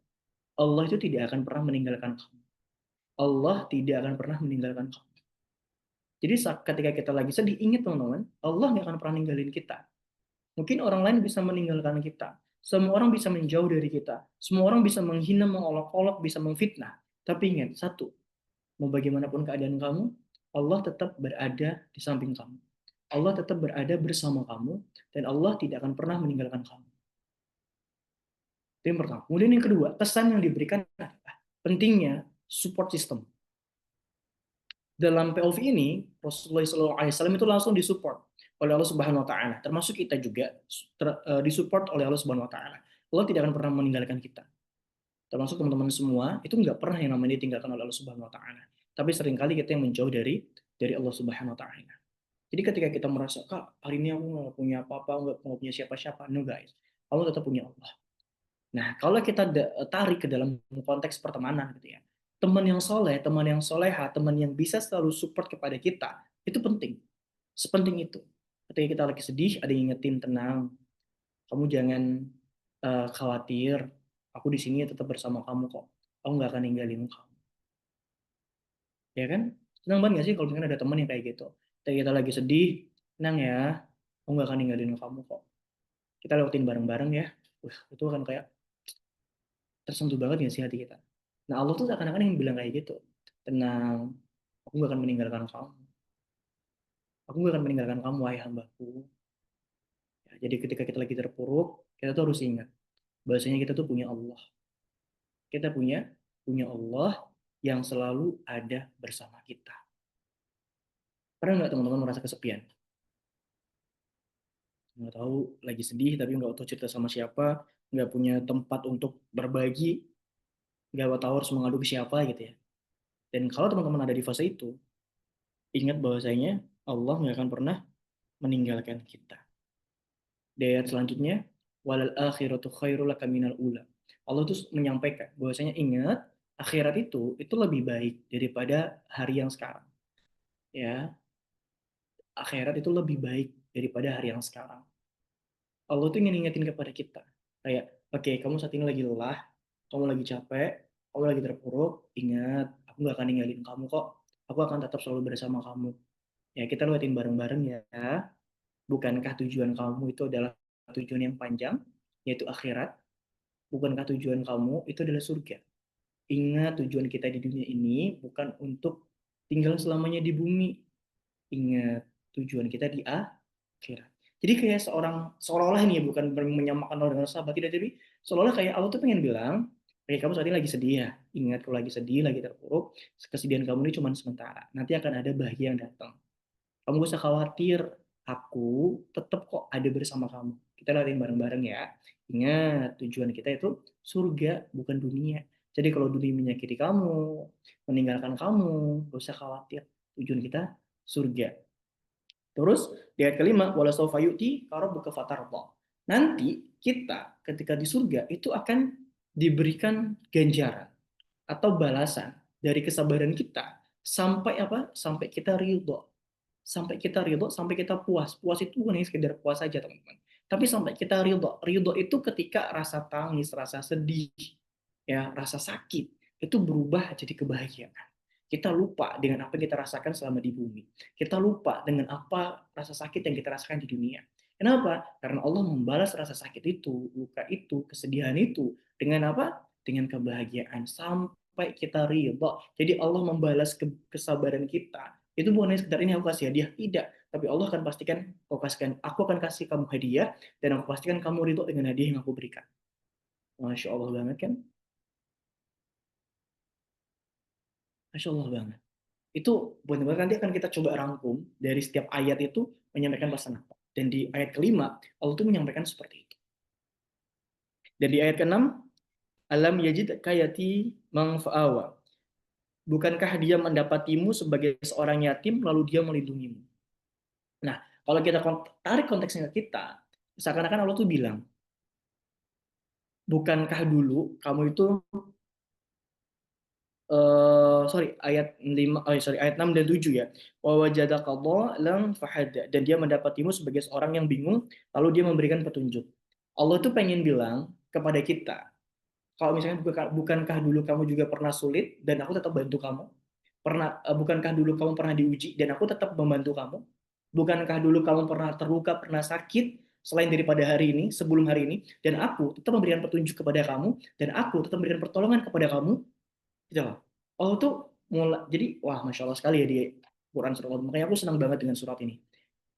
Allah itu tidak akan pernah meninggalkan kamu. Allah tidak akan pernah meninggalkan kamu. Jadi ketika kita lagi sedih, ingat teman-teman, Allah nggak akan pernah ninggalin kita. Mungkin orang lain bisa meninggalkan kita. Semua orang bisa menjauh dari kita. Semua orang bisa menghina, mengolok-olok, bisa memfitnah. Tapi ingat, satu, mau bagaimanapun keadaan kamu, Allah tetap berada di samping kamu. Allah tetap berada bersama kamu, dan Allah tidak akan pernah meninggalkan kamu. Itu yang pertama. Kemudian yang kedua, pesan yang diberikan adalah pentingnya support system. Dalam POV ini, Rasulullah SAW itu langsung disupport oleh Allah Subhanahu Wa Taala. Termasuk kita juga disupport oleh Allah Subhanahu Wa Taala. Allah tidak akan pernah meninggalkan kita. Termasuk teman-teman semua itu nggak pernah yang namanya ditinggalkan oleh Allah Subhanahu Wa Taala. Tapi seringkali kita yang menjauh dari Allah Subhanahu Wa Taala. Jadi ketika kita merasa, kak, hari ini aku nggak punya apa-apa, nggak punya siapa-siapa, no guys, kamu tetap punya Allah. Nah, kalau kita tarik ke dalam konteks pertemanan gitu ya, teman yang soleh, teman yang soleha, teman yang bisa selalu support kepada kita, itu penting. Sepenting itu. Ketika kita lagi sedih, ada yang ingetin, tenang, kamu jangan khawatir, aku di sini tetap bersama kamu kok. Aku nggak akan ninggalin kamu. Ya kan? Senang banget gak sih kalau misalkan ada teman yang kayak gitu. Ketika kita lagi sedih, tenang ya, aku nggak akan ninggalin kamu kok. Kita lewatin bareng-bareng ya. Itu kan kayak tersentuh banget ya sih hati kita. Nah Allah tuh seakan-akan yang bilang kayak gitu. Tenang, aku gak akan meninggalkan kamu. Aku gak akan meninggalkan kamu, wahai hambaku. Ya, jadi ketika kita lagi terpuruk, kita tuh harus ingat. Bahwasanya kita tuh punya Allah. Kita punya Allah yang selalu ada bersama kita. Pernah nggak teman-teman merasa kesepian? Nggak tahu, lagi sedih tapi nggak tahu cerita sama siapa, nggak punya tempat untuk berbagi, nggak tahu harus mengadu ke siapa gitu ya. Dan kalau teman-teman ada di fase itu, ingat bahwasanya Allah nggak akan pernah meninggalkan kita. Di ayat selanjutnya, walal akhiratu khairul laka minal ula. Allah tuh menyampaikan bahwasanya ingat akhirat itu lebih baik daripada hari yang sekarang. Ya, akhirat itu lebih baik daripada hari yang sekarang. Allah tuh ingin ingetin kepada kita. Kayak, oke, kamu saat ini lagi lelah, kamu lagi capek, kamu lagi terpuruk, ingat, aku gak akan ninggalin kamu kok. Aku akan tetap selalu bersama kamu. Ya, kita lewatin bareng-bareng ya. Bukankah tujuan kamu itu adalah tujuan yang panjang, yaitu akhirat? Bukankah tujuan kamu itu adalah surga? Ingat tujuan kita di dunia ini bukan untuk tinggal selamanya di bumi. Ingat tujuan kita di akhirat. Jadi kayak seolah-olah ini ya bukan menyamakan Allah dengan sahabat, tidak, jadi seolah-olah kayak Allah tuh pengen bilang, Oke, kamu saat ini lagi sedih ya. Ingat kalau lagi sedih, lagi terpuruk, kesedihan kamu ini cuma sementara. Nanti akan ada bahagia yang datang. Kamu gak usah khawatir, aku tetap kok ada bersama kamu. Kita latihan bareng-bareng ya. Ingat, tujuan kita itu surga, bukan dunia. Jadi kalau dunia menyakiti kamu, meninggalkan kamu, gak usah khawatir. Tujuan kita surga. Terus di ayat kelima, wala sawfa yu'ti rabbuka fatarda. Nanti kita ketika di surga itu akan diberikan ganjaran atau balasan dari kesabaran kita sampai apa? Sampai kita ridho. Sampai kita ridho, sampai kita puas. Puas itu bukan hanya sekedar puas saja, teman-teman. Tapi sampai kita ridho. Ridho itu ketika rasa tangis, rasa sedih, ya, rasa sakit itu berubah jadi kebahagiaan. Kita lupa dengan apa yang kita rasakan selama di bumi. Kita lupa dengan apa rasa sakit yang kita rasakan di dunia. Kenapa? Karena Allah membalas rasa sakit itu, luka itu, kesedihan itu dengan apa? Dengan kebahagiaan sampai kita ridho. Jadi Allah membalas kesabaran kita. Itu bukan hanya sekedar ini aku kasih hadiah, tidak. Tapi Allah akan pastikan, aku akan kasih kamu hadiah dan aku pastikan kamu ridho dengan hadiah yang aku berikan. Masya Allah banget kan? Masya Allah banget. Itu benar-benar nanti akan kita coba rangkum dari setiap ayat itu menyampaikan pesan apa. Dan di ayat kelima, Allah itu menyampaikan seperti itu. Dan di ayat keenam, alam yajid kayati mangfa'awa. Bukankah dia mendapatimu sebagai seorang yatim lalu dia melindungimu? Nah, kalau kita tarik konteksnya ke kita, seakan-akan Allah tuh bilang, bukankah dulu kamu itu ayat 6 dan 7 ya. Wa wajadaka dhalan fahada, dan dia mendapatimu sebagai seorang yang bingung lalu dia memberikan petunjuk. Allah tuh pengen bilang kepada kita, kalau misalnya bukankah dulu kamu juga pernah sulit dan aku tetap bantu kamu? Bukankah dulu kamu pernah diuji dan aku tetap membantu kamu? Bukankah dulu kamu pernah terluka, pernah sakit selain daripada hari ini, sebelum hari ini, dan aku tetap memberikan petunjuk kepada kamu dan aku tetap memberikan pertolongan kepada kamu? Gitu loh. Allah tuh mulai, jadi wah masya Allah sekali ya di Quran surat Al. Makanya aku senang banget dengan surat ini.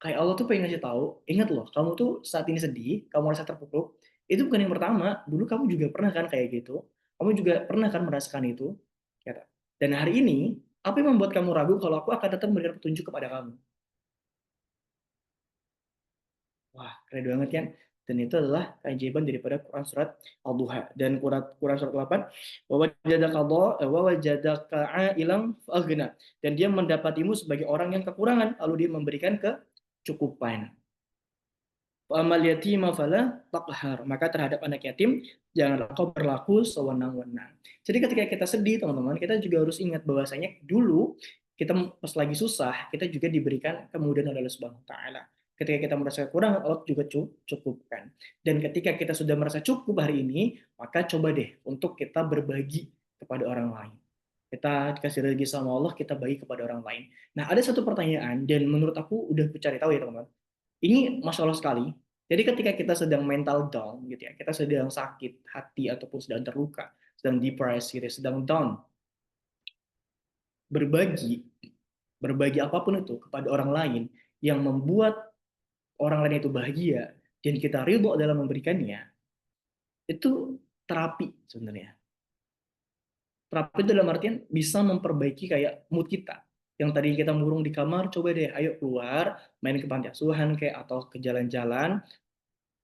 Kayak Allah tuh pengen ngasih tahu, ingat loh, kamu tuh saat ini sedih, kamu merasa terpuruk, itu bukan yang pertama. Dulu kamu juga pernah kan kayak gitu. Kamu juga pernah kan merasakan itu. Kata. Dan hari ini, apa yang membuat kamu ragu kalau aku akan tetap memberikan petunjuk kepada kamu? Wah, keren banget kan? Dan itu adalah keajaiban daripada Quran surat Al-Duha. Dan Quran surat 8, wa wajadaka ilang fa'aghna. Dan dia mendapatimu sebagai orang yang kekurangan, lalu dia memberikan kecukupan. Amal yatima fala taqhar. Maka terhadap anak yatim janganlah kau berlaku sewenang-wenang. Jadi ketika kita sedih, teman-teman, kita juga harus ingat bahwasanya dulu kita pas lagi susah, kita juga diberikan kemudahan oleh Allah Subhanahu wa taala. Ketika kita merasa kurang, Allah juga cukupkan. Dan ketika kita sudah merasa cukup hari ini, maka coba deh untuk kita berbagi kepada orang lain. Kita dikasih rezeki sama Allah, kita bagi kepada orang lain. Nah, ada satu pertanyaan dan menurut aku udah aku cari tahu ya, teman-teman. Ini masalah sekali. Jadi ketika kita sedang mental down gitu ya, kita sedang sakit hati ataupun sedang terluka, sedang depressed gitu, ya, sedang down, berbagi berbagi apapun itu kepada orang lain yang membuat orang lain itu bahagia dan kita ridho dalam memberikannya, itu terapi sebenarnya. Terapi itu dalam artian bisa memperbaiki kayak mood kita. Yang tadi kita murung di kamar, coba deh ayo keluar, main ke panti asuhan kayak atau ke jalan-jalan,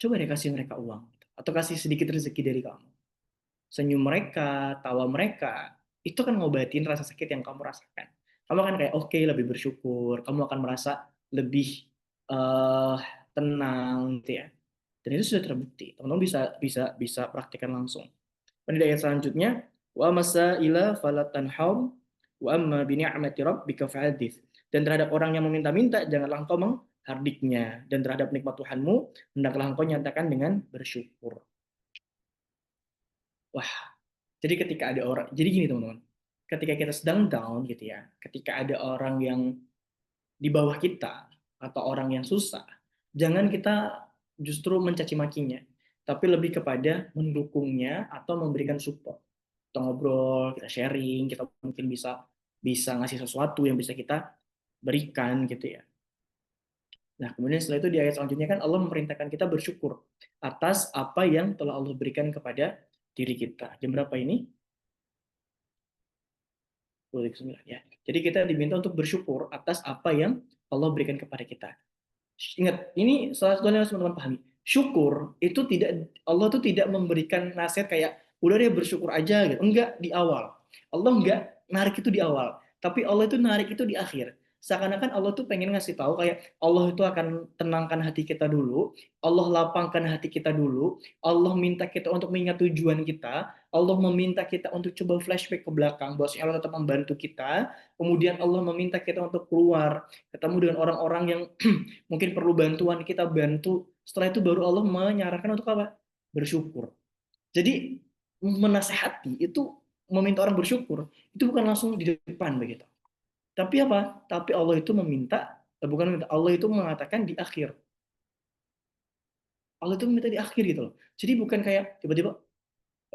coba deh kasih mereka uang atau kasih sedikit rezeki dari kamu. Senyum mereka, tawa mereka, itu kan ngobatin rasa sakit yang kamu rasakan. Kamu akan kayak oke, lebih bersyukur, kamu akan merasa lebih uh, tenang gitu ya. Dan itu sudah terbukti. Teman-teman bisa bisa bisa praktikkan langsung. Pada ayat selanjutnya, wa masaila falatanhum wa amma bi ni'mati rabbika fahadits. Dan terhadap orang yang meminta-minta janganlah engkau menghardiknya, dan terhadap nikmat Tuhanmu hendaklah engkau nyatakan dengan bersyukur. Wah, jadi ketika ada orang, jadi gini teman-teman, ketika kita sedang down gitu ya, ketika ada orang yang di bawah kita atau orang yang susah, jangan kita justru mencaci makinya, tapi lebih kepada mendukungnya atau memberikan support. Kita ngobrol, kita sharing, kita mungkin bisa bisa ngasih sesuatu yang bisa kita berikan gitu ya. Nah, kemudian setelah itu di ayat selanjutnya kan Allah memerintahkan kita bersyukur atas apa yang telah Allah berikan kepada diri kita. Jam berapa ini? 29 ya. Jadi kita diminta untuk bersyukur atas apa yang Allah berikan kepada kita. Ingat, ini salah satunya harus teman-teman pahami. Syukur itu tidak, Allah tuh tidak memberikan nasihat kayak udah deh bersyukur aja gitu. Enggak di awal. Allah enggak narik itu di awal, tapi Allah itu narik itu di akhir. Seakan-akan Allah tuh pengen ngasih tahu kayak Allah itu akan tenangkan hati kita dulu, Allah lapangkan hati kita dulu, Allah minta kita untuk mengingat tujuan kita, Allah meminta kita untuk coba flashback ke belakang, bahwa Allah tetap membantu kita, kemudian Allah meminta kita untuk keluar, ketemu dengan orang-orang yang mungkin perlu bantuan, kita bantu. Setelah itu baru Allah menyarankan untuk apa? Bersyukur. Jadi menasehati itu, meminta orang bersyukur itu bukan langsung di depan begitu. Tapi apa? Tapi Allah itu meminta, bukan meminta, Allah itu mengatakan di akhir. Allah itu meminta di akhir gitu loh. Jadi bukan kayak tiba-tiba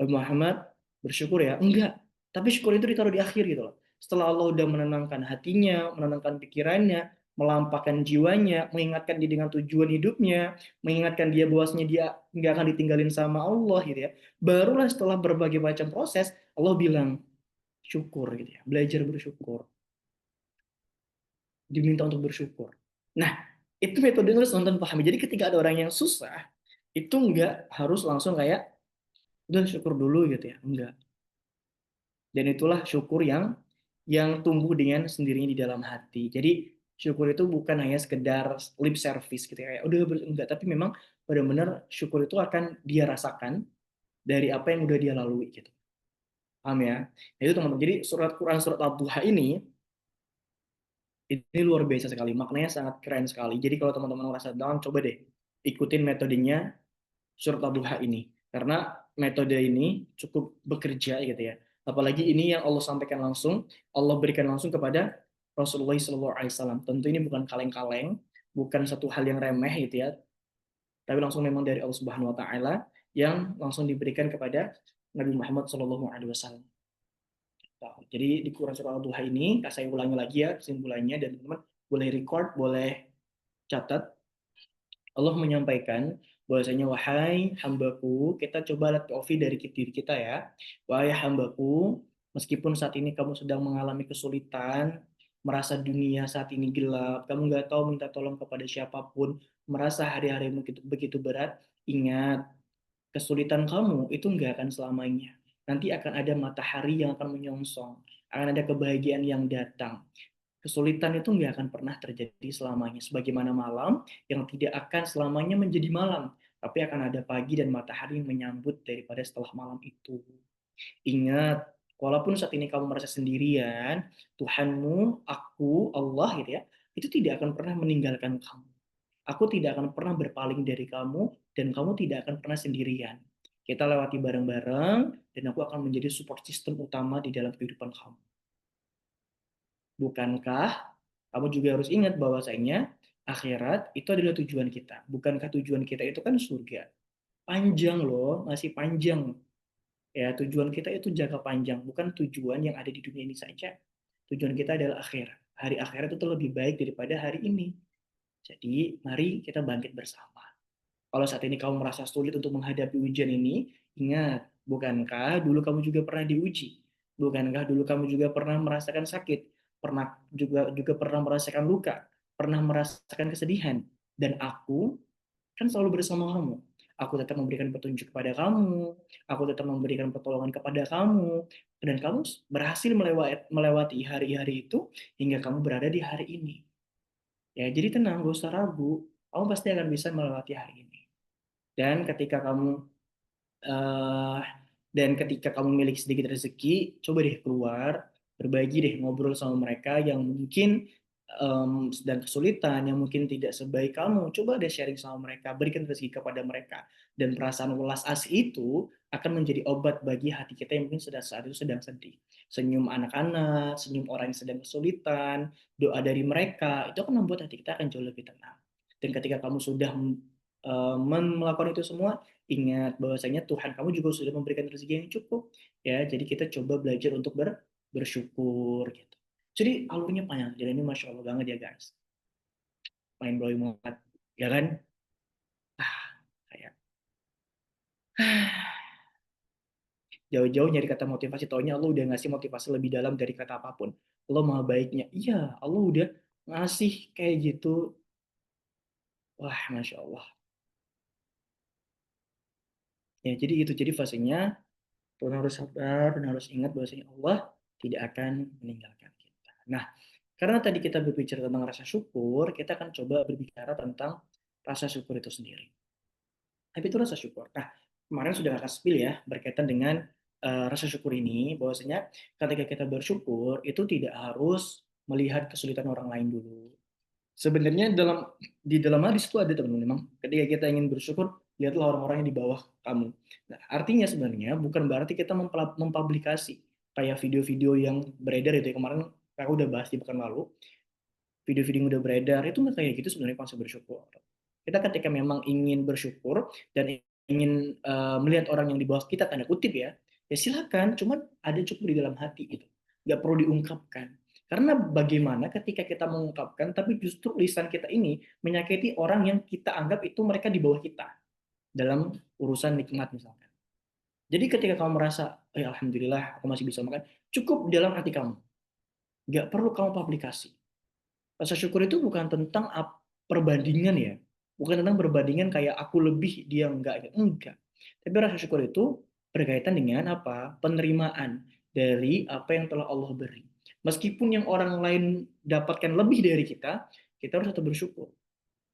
Muhammad bersyukur ya, enggak. Tapi syukur itu ditaruh di akhir gitu loh. Setelah Allah udah menenangkan hatinya, menenangkan pikirannya, melampahkan jiwanya, mengingatkan dia dengan tujuan hidupnya, mengingatkan dia bahwasanya dia nggak akan ditinggalin sama Allah gitu ya. Barulah setelah berbagai macam proses, Allah bilang syukur gitu ya, belajar bersyukur, diminta untuk bersyukur. Nah, itu metode yang harus nonton pahami. Jadi ketika ada orang yang susah, itu nggak harus langsung kayak udah syukur dulu gitu ya, enggak. Dan itulah syukur yang tumbuh dengan sendirinya di dalam hati. Jadi syukur itu bukan hanya sekedar lip service gitu ya. Udah enggak, tapi memang benar-benar syukur itu akan dia rasakan dari apa yang udah dia lalui gitu. Paham ya? Nah, itu teman-teman. Jadi surat Quran surat Al-Duha ini luar biasa sekali. Maknanya sangat keren sekali. Jadi kalau teman-teman merasa down, coba deh ikutin metodenya surat Al-Duha ini. Karena metode ini cukup bekerja gitu ya. Apalagi ini yang Allah sampaikan langsung, Allah berikan langsung kepada Rasulullah SAW. Tentu ini bukan kaleng-kaleng, bukan satu hal yang remeh gitu ya, tapi langsung memang dari Allah Subhanahu Wa Taala yang langsung diberikan kepada Nabi Muhammad SAW. Jadi di Quran surah Al-Duha ini, saya ulangi lagi ya kesimpulannya, dan teman-teman boleh record, boleh catat. Allah menyampaikan bahwasanya wahai hambaku, kita coba lihat POV dari diri kita ya. Wahai hambaku, meskipun saat ini kamu sedang mengalami kesulitan, merasa dunia saat ini gelap, kamu nggak tahu minta tolong kepada siapapun, merasa hari-harimu begitu, begitu berat, ingat, kesulitan kamu itu nggak akan selamanya. Nanti akan ada matahari yang akan menyongsong, akan ada kebahagiaan yang datang. Kesulitan itu nggak akan pernah terjadi selamanya. Sebagaimana malam yang tidak akan selamanya menjadi malam, tapi akan ada pagi dan matahari yang menyambut daripada setelah malam itu. Ingat, walaupun saat ini kamu merasa sendirian, Tuhanmu, aku, Allah gitu ya, itu tidak akan pernah meninggalkan kamu. Aku tidak akan pernah berpaling dari kamu, dan kamu tidak akan pernah sendirian. Kita lewati bareng-bareng, dan aku akan menjadi support system utama di dalam kehidupan kamu. Bukankah kamu juga harus ingat bahwasanya akhirat itu adalah tujuan kita. Bukankah tujuan kita itu kan surga? Panjang loh, masih panjang. Ya, tujuan kita itu jangka panjang, bukan tujuan yang ada di dunia ini saja. Tujuan kita adalah akhirat. Hari akhirat itu lebih baik daripada hari ini. Jadi, mari kita bangkit bersama. Kalau saat ini kamu merasa sulit untuk menghadapi ujian ini, ingat, bukankah dulu kamu juga pernah diuji? Bukankah dulu kamu juga pernah merasakan sakit? Pernah juga juga pernah merasakan luka? Pernah merasakan kesedihan? Dan aku kan selalu bersama kamu. Aku tetap memberikan petunjuk kepada kamu, aku tetap memberikan pertolongan kepada kamu, dan kamu berhasil melewati hari-hari itu hingga kamu berada di hari ini. Ya, jadi tenang, gak usah ragu, kamu pasti akan bisa melewati hari ini. Dan ketika kamu eh, dan ketika kamu memiliki sedikit rezeki, coba deh keluar, berbagi deh, ngobrol sama mereka yang mungkin sedang kesulitan, yang mungkin tidak sebaik kamu. Coba deh sharing sama mereka, berikan rezeki kepada mereka. Dan perasaan welas asih itu akan menjadi obat bagi hati kita yang mungkin sedang saat itu sedang sedih. Senyum anak-anak, senyum orang yang sedang kesulitan, doa dari mereka, itu akan membuat hati kita akan jauh lebih tenang. Dan ketika kamu sudah melakukan itu semua, ingat bahwasanya Tuhan kamu juga sudah memberikan rezeki yang cukup. Ya, jadi kita coba belajar untuk bersyukur gitu. Jadi alurnya panjang, jadi ini masya Allah banget ya guys, main blowing banget, ya kan? Ah, kayak jauh-jauh nyari kata motivasi, taunya Allah udah ngasih motivasi lebih dalam dari kata apapun. Allah maha baiknya. Iya, Allah udah ngasih kayak gitu. Wah, Masya Allah. Ya, jadi itu. Jadi fasenya, tuh harus sabar dan harus ingat bahwasanya Allah tidak akan meninggalkan kita. Nah, karena tadi kita berbicara tentang rasa syukur, kita akan coba berbicara tentang rasa syukur itu sendiri. Tapi itu rasa syukur. Nah, kemarin sudah kakak spill ya berkaitan dengan rasa syukur ini, bahwasanya ketika kita bersyukur itu tidak harus melihat kesulitan orang lain dulu. Sebenarnya di dalam hadis itu ada teman-teman, memang ketika kita ingin bersyukur, lihatlah orang-orang yang di bawah kamu. Nah, artinya sebenarnya bukan berarti kita mempublikasi kayak video-video yang beredar itu ya, kemarin aku udah bahas di pekan lalu, video-video yang udah beredar itu nggak kayak gitu sebenarnya konsep bersyukur. Kita ketika memang ingin bersyukur dan ingin melihat orang yang di bawah kita tanda kutip ya, ya silakan. Cuman ada cukup di dalam hati gitu, nggak perlu diungkapkan. Karena bagaimana ketika kita mengungkapkan, tapi justru lisan kita ini menyakiti orang yang kita anggap itu mereka di bawah kita dalam urusan nikmat misalkan. Jadi ketika kamu merasa, alhamdulillah aku masih bisa makan, cukup dalam hati kamu, nggak perlu kamu publikasi. Rasa syukur itu bukan tentang perbandingan ya. Bukan tentang perbandingan kayak aku lebih, dia enggak. Tapi rasa syukur itu berkaitan dengan apa? Penerimaan dari apa yang telah Allah beri. Meskipun yang orang lain dapatkan lebih dari kita harus tetap bersyukur.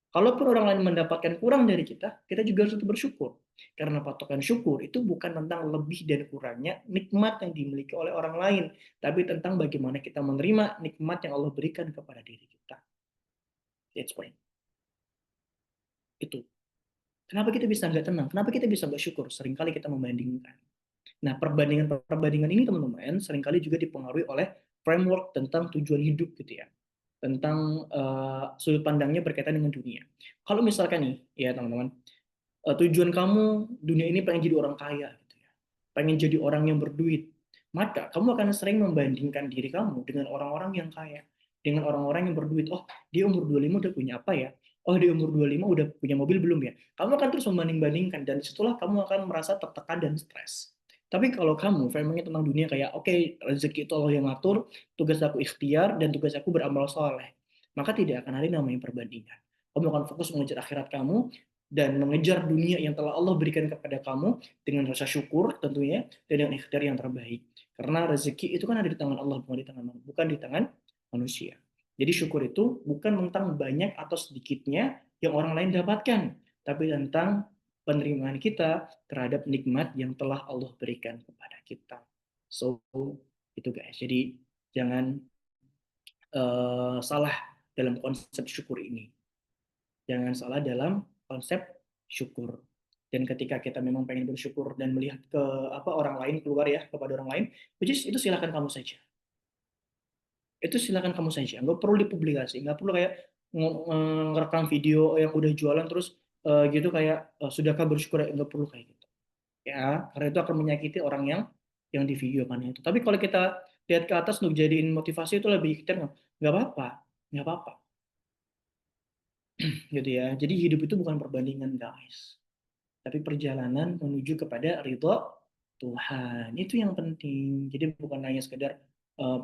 Kalaupun orang lain mendapatkan kurang dari kita juga harus tetap bersyukur. Karena patokan syukur itu bukan tentang lebih dan kurangnya nikmat yang dimiliki oleh orang lain, tapi tentang bagaimana kita menerima nikmat yang Allah berikan kepada diri kita. That's point. Itu. Kenapa kita bisa nggak tenang? Kenapa kita bisa nggak syukur? Seringkali kita membandingkan. Nah, perbandingan ini teman-teman seringkali juga dipengaruhi oleh framework tentang tujuan hidup gitu ya. Tentang sudut pandangnya berkaitan dengan dunia. Kalau misalkan nih, ya teman-teman, tujuan kamu dunia ini pengen jadi orang kaya gitu ya, pengen jadi orang yang berduit, maka kamu akan sering membandingkan diri kamu dengan orang-orang yang kaya, dengan orang-orang yang berduit. Oh, dia umur 25 udah punya apa ya? Oh, dia umur 25 udah punya mobil belum ya? Kamu akan terus membanding-bandingkan, dan disitulah kamu akan merasa tertekan dan stres. Tapi kalau kamu framingnya tentang dunia kayak, oke, rezeki itu Allah yang ngatur, tugas aku ikhtiar, dan tugas aku beramal soleh, maka tidak akan ada namanya perbandingan. Kamu akan fokus mengejar akhirat kamu, dan mengejar dunia yang telah Allah berikan kepada kamu dengan rasa syukur tentunya, dan dengan ikhtiar yang terbaik. Karena rezeki itu kan ada di tangan Allah, bukan di tangan manusia. Jadi syukur itu bukan tentang banyak atau sedikitnya yang orang lain dapatkan, tapi tentang penerimaan kita terhadap nikmat yang telah Allah berikan kepada kita. So, itu guys. Jadi jangan salah dalam konsep syukur ini. Jangan salah dalam konsep syukur. Dan ketika kita memang pengen bersyukur dan melihat ke orang lain, keluar ya kepada orang lain, which is itu silakan kamu saja. Itu silakan kamu saja. Nggak perlu dipublikasi, nggak perlu kayak ngerekam video yang udah jualan terus gitu kayak sudahkah bersyukur, nggak perlu kayak gitu. Ya, karena itu akan menyakiti orang yang di video kan itu. Tapi kalau kita lihat ke atas untuk jadiin motivasi itu lebih kita nggak apa-apa, nggak apa-apa gitu ya. Jadi hidup itu bukan perbandingan guys, tapi perjalanan menuju kepada ridho Tuhan. Itu yang penting. Jadi bukan hanya sekedar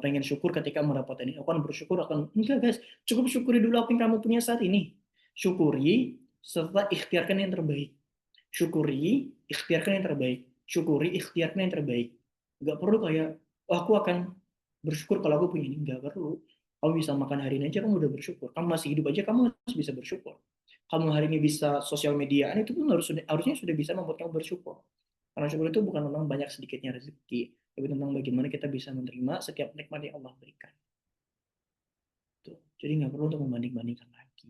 pengen syukur ketika mendapatkan ini. Aku akan bersyukur akan enggak guys. Cukup syukuri dulu apa yang kamu punya saat ini. Syukuri serta ikhtiarkan yang terbaik. Syukuri, ikhtiarkan yang terbaik. Syukuri, ikhtiarkan yang terbaik. Enggak perlu kayak, oh, aku akan bersyukur kalau aku punya ini. Enggak perlu. Kamu bisa makan hari ini aja kamu udah bersyukur. Kamu masih hidup aja kamu harus bisa bersyukur. Kamu hari ini bisa sosial mediaan itu pun harusnya sudah bisa membuat kamu bersyukur. Karena syukur itu bukan tentang banyak sedikitnya rezeki, tapi tentang bagaimana kita bisa menerima setiap nikmat yang Allah berikan. Tuh. Jadi nggak perlu untuk membanding-bandingkan lagi.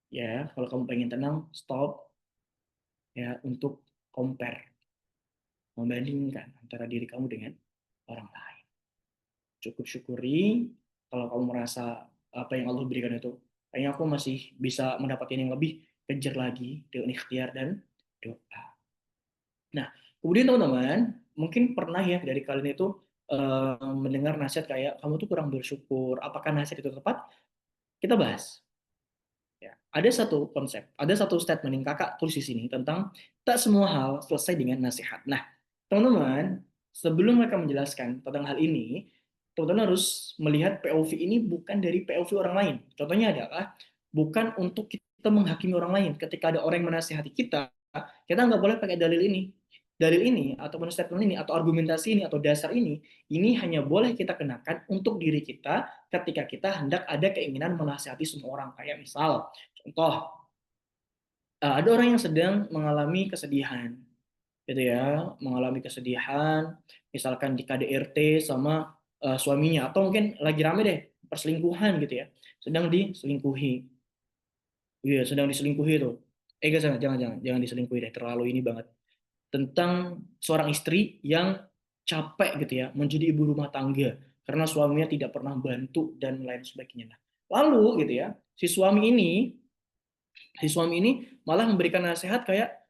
Ya, kalau kamu pengen tenang, stop ya untuk compare, membandingkan antara diri kamu dengan orang lain. Cukup syukuri kalau kamu merasa apa yang Allah berikan itu, kayaknya aku masih bisa mendapatkan yang lebih, kejar lagi dengan ikhtiar dan doa. Nah, kemudian teman-teman, mungkin pernah ya dari kalian itu mendengar nasihat kayak kamu tuh kurang bersyukur. Apakah nasihat itu tepat? Kita bahas. Ya, ada satu konsep, ada satu statement yang kakak tulis di sini tentang tak semua hal selesai dengan nasihat. Nah, teman-teman, sebelum mereka menjelaskan tentang hal ini, teman-teman harus melihat POV ini bukan dari POV orang lain. Contohnya adalah bukan untuk kita menghakimi orang lain. Ketika ada orang yang menasihati kita nggak boleh pakai dalil ini. Dalil ini, ataupun statement ini, atau argumentasi ini, atau dasar ini hanya boleh kita kenakan untuk diri kita ketika kita hendak ada keinginan menasihati semua orang. Kayak misal, contoh, ada orang yang sedang mengalami kesedihan, gitu ya, mengalami kesedihan, misalkan di KDRT sama suaminya, atau mungkin lagi rame deh perselingkuhan gitu ya, sedang diselingkuhi, iya sedang diselingkuhi tuh, jangan jangan jangan jangan diselingkuhi deh, terlalu ini banget, tentang seorang istri yang capek gitu ya menjadi ibu rumah tangga karena suaminya tidak pernah bantu dan lain sebagainya. Nah, lalu gitu ya, si suami ini malah memberikan nasihat kayak,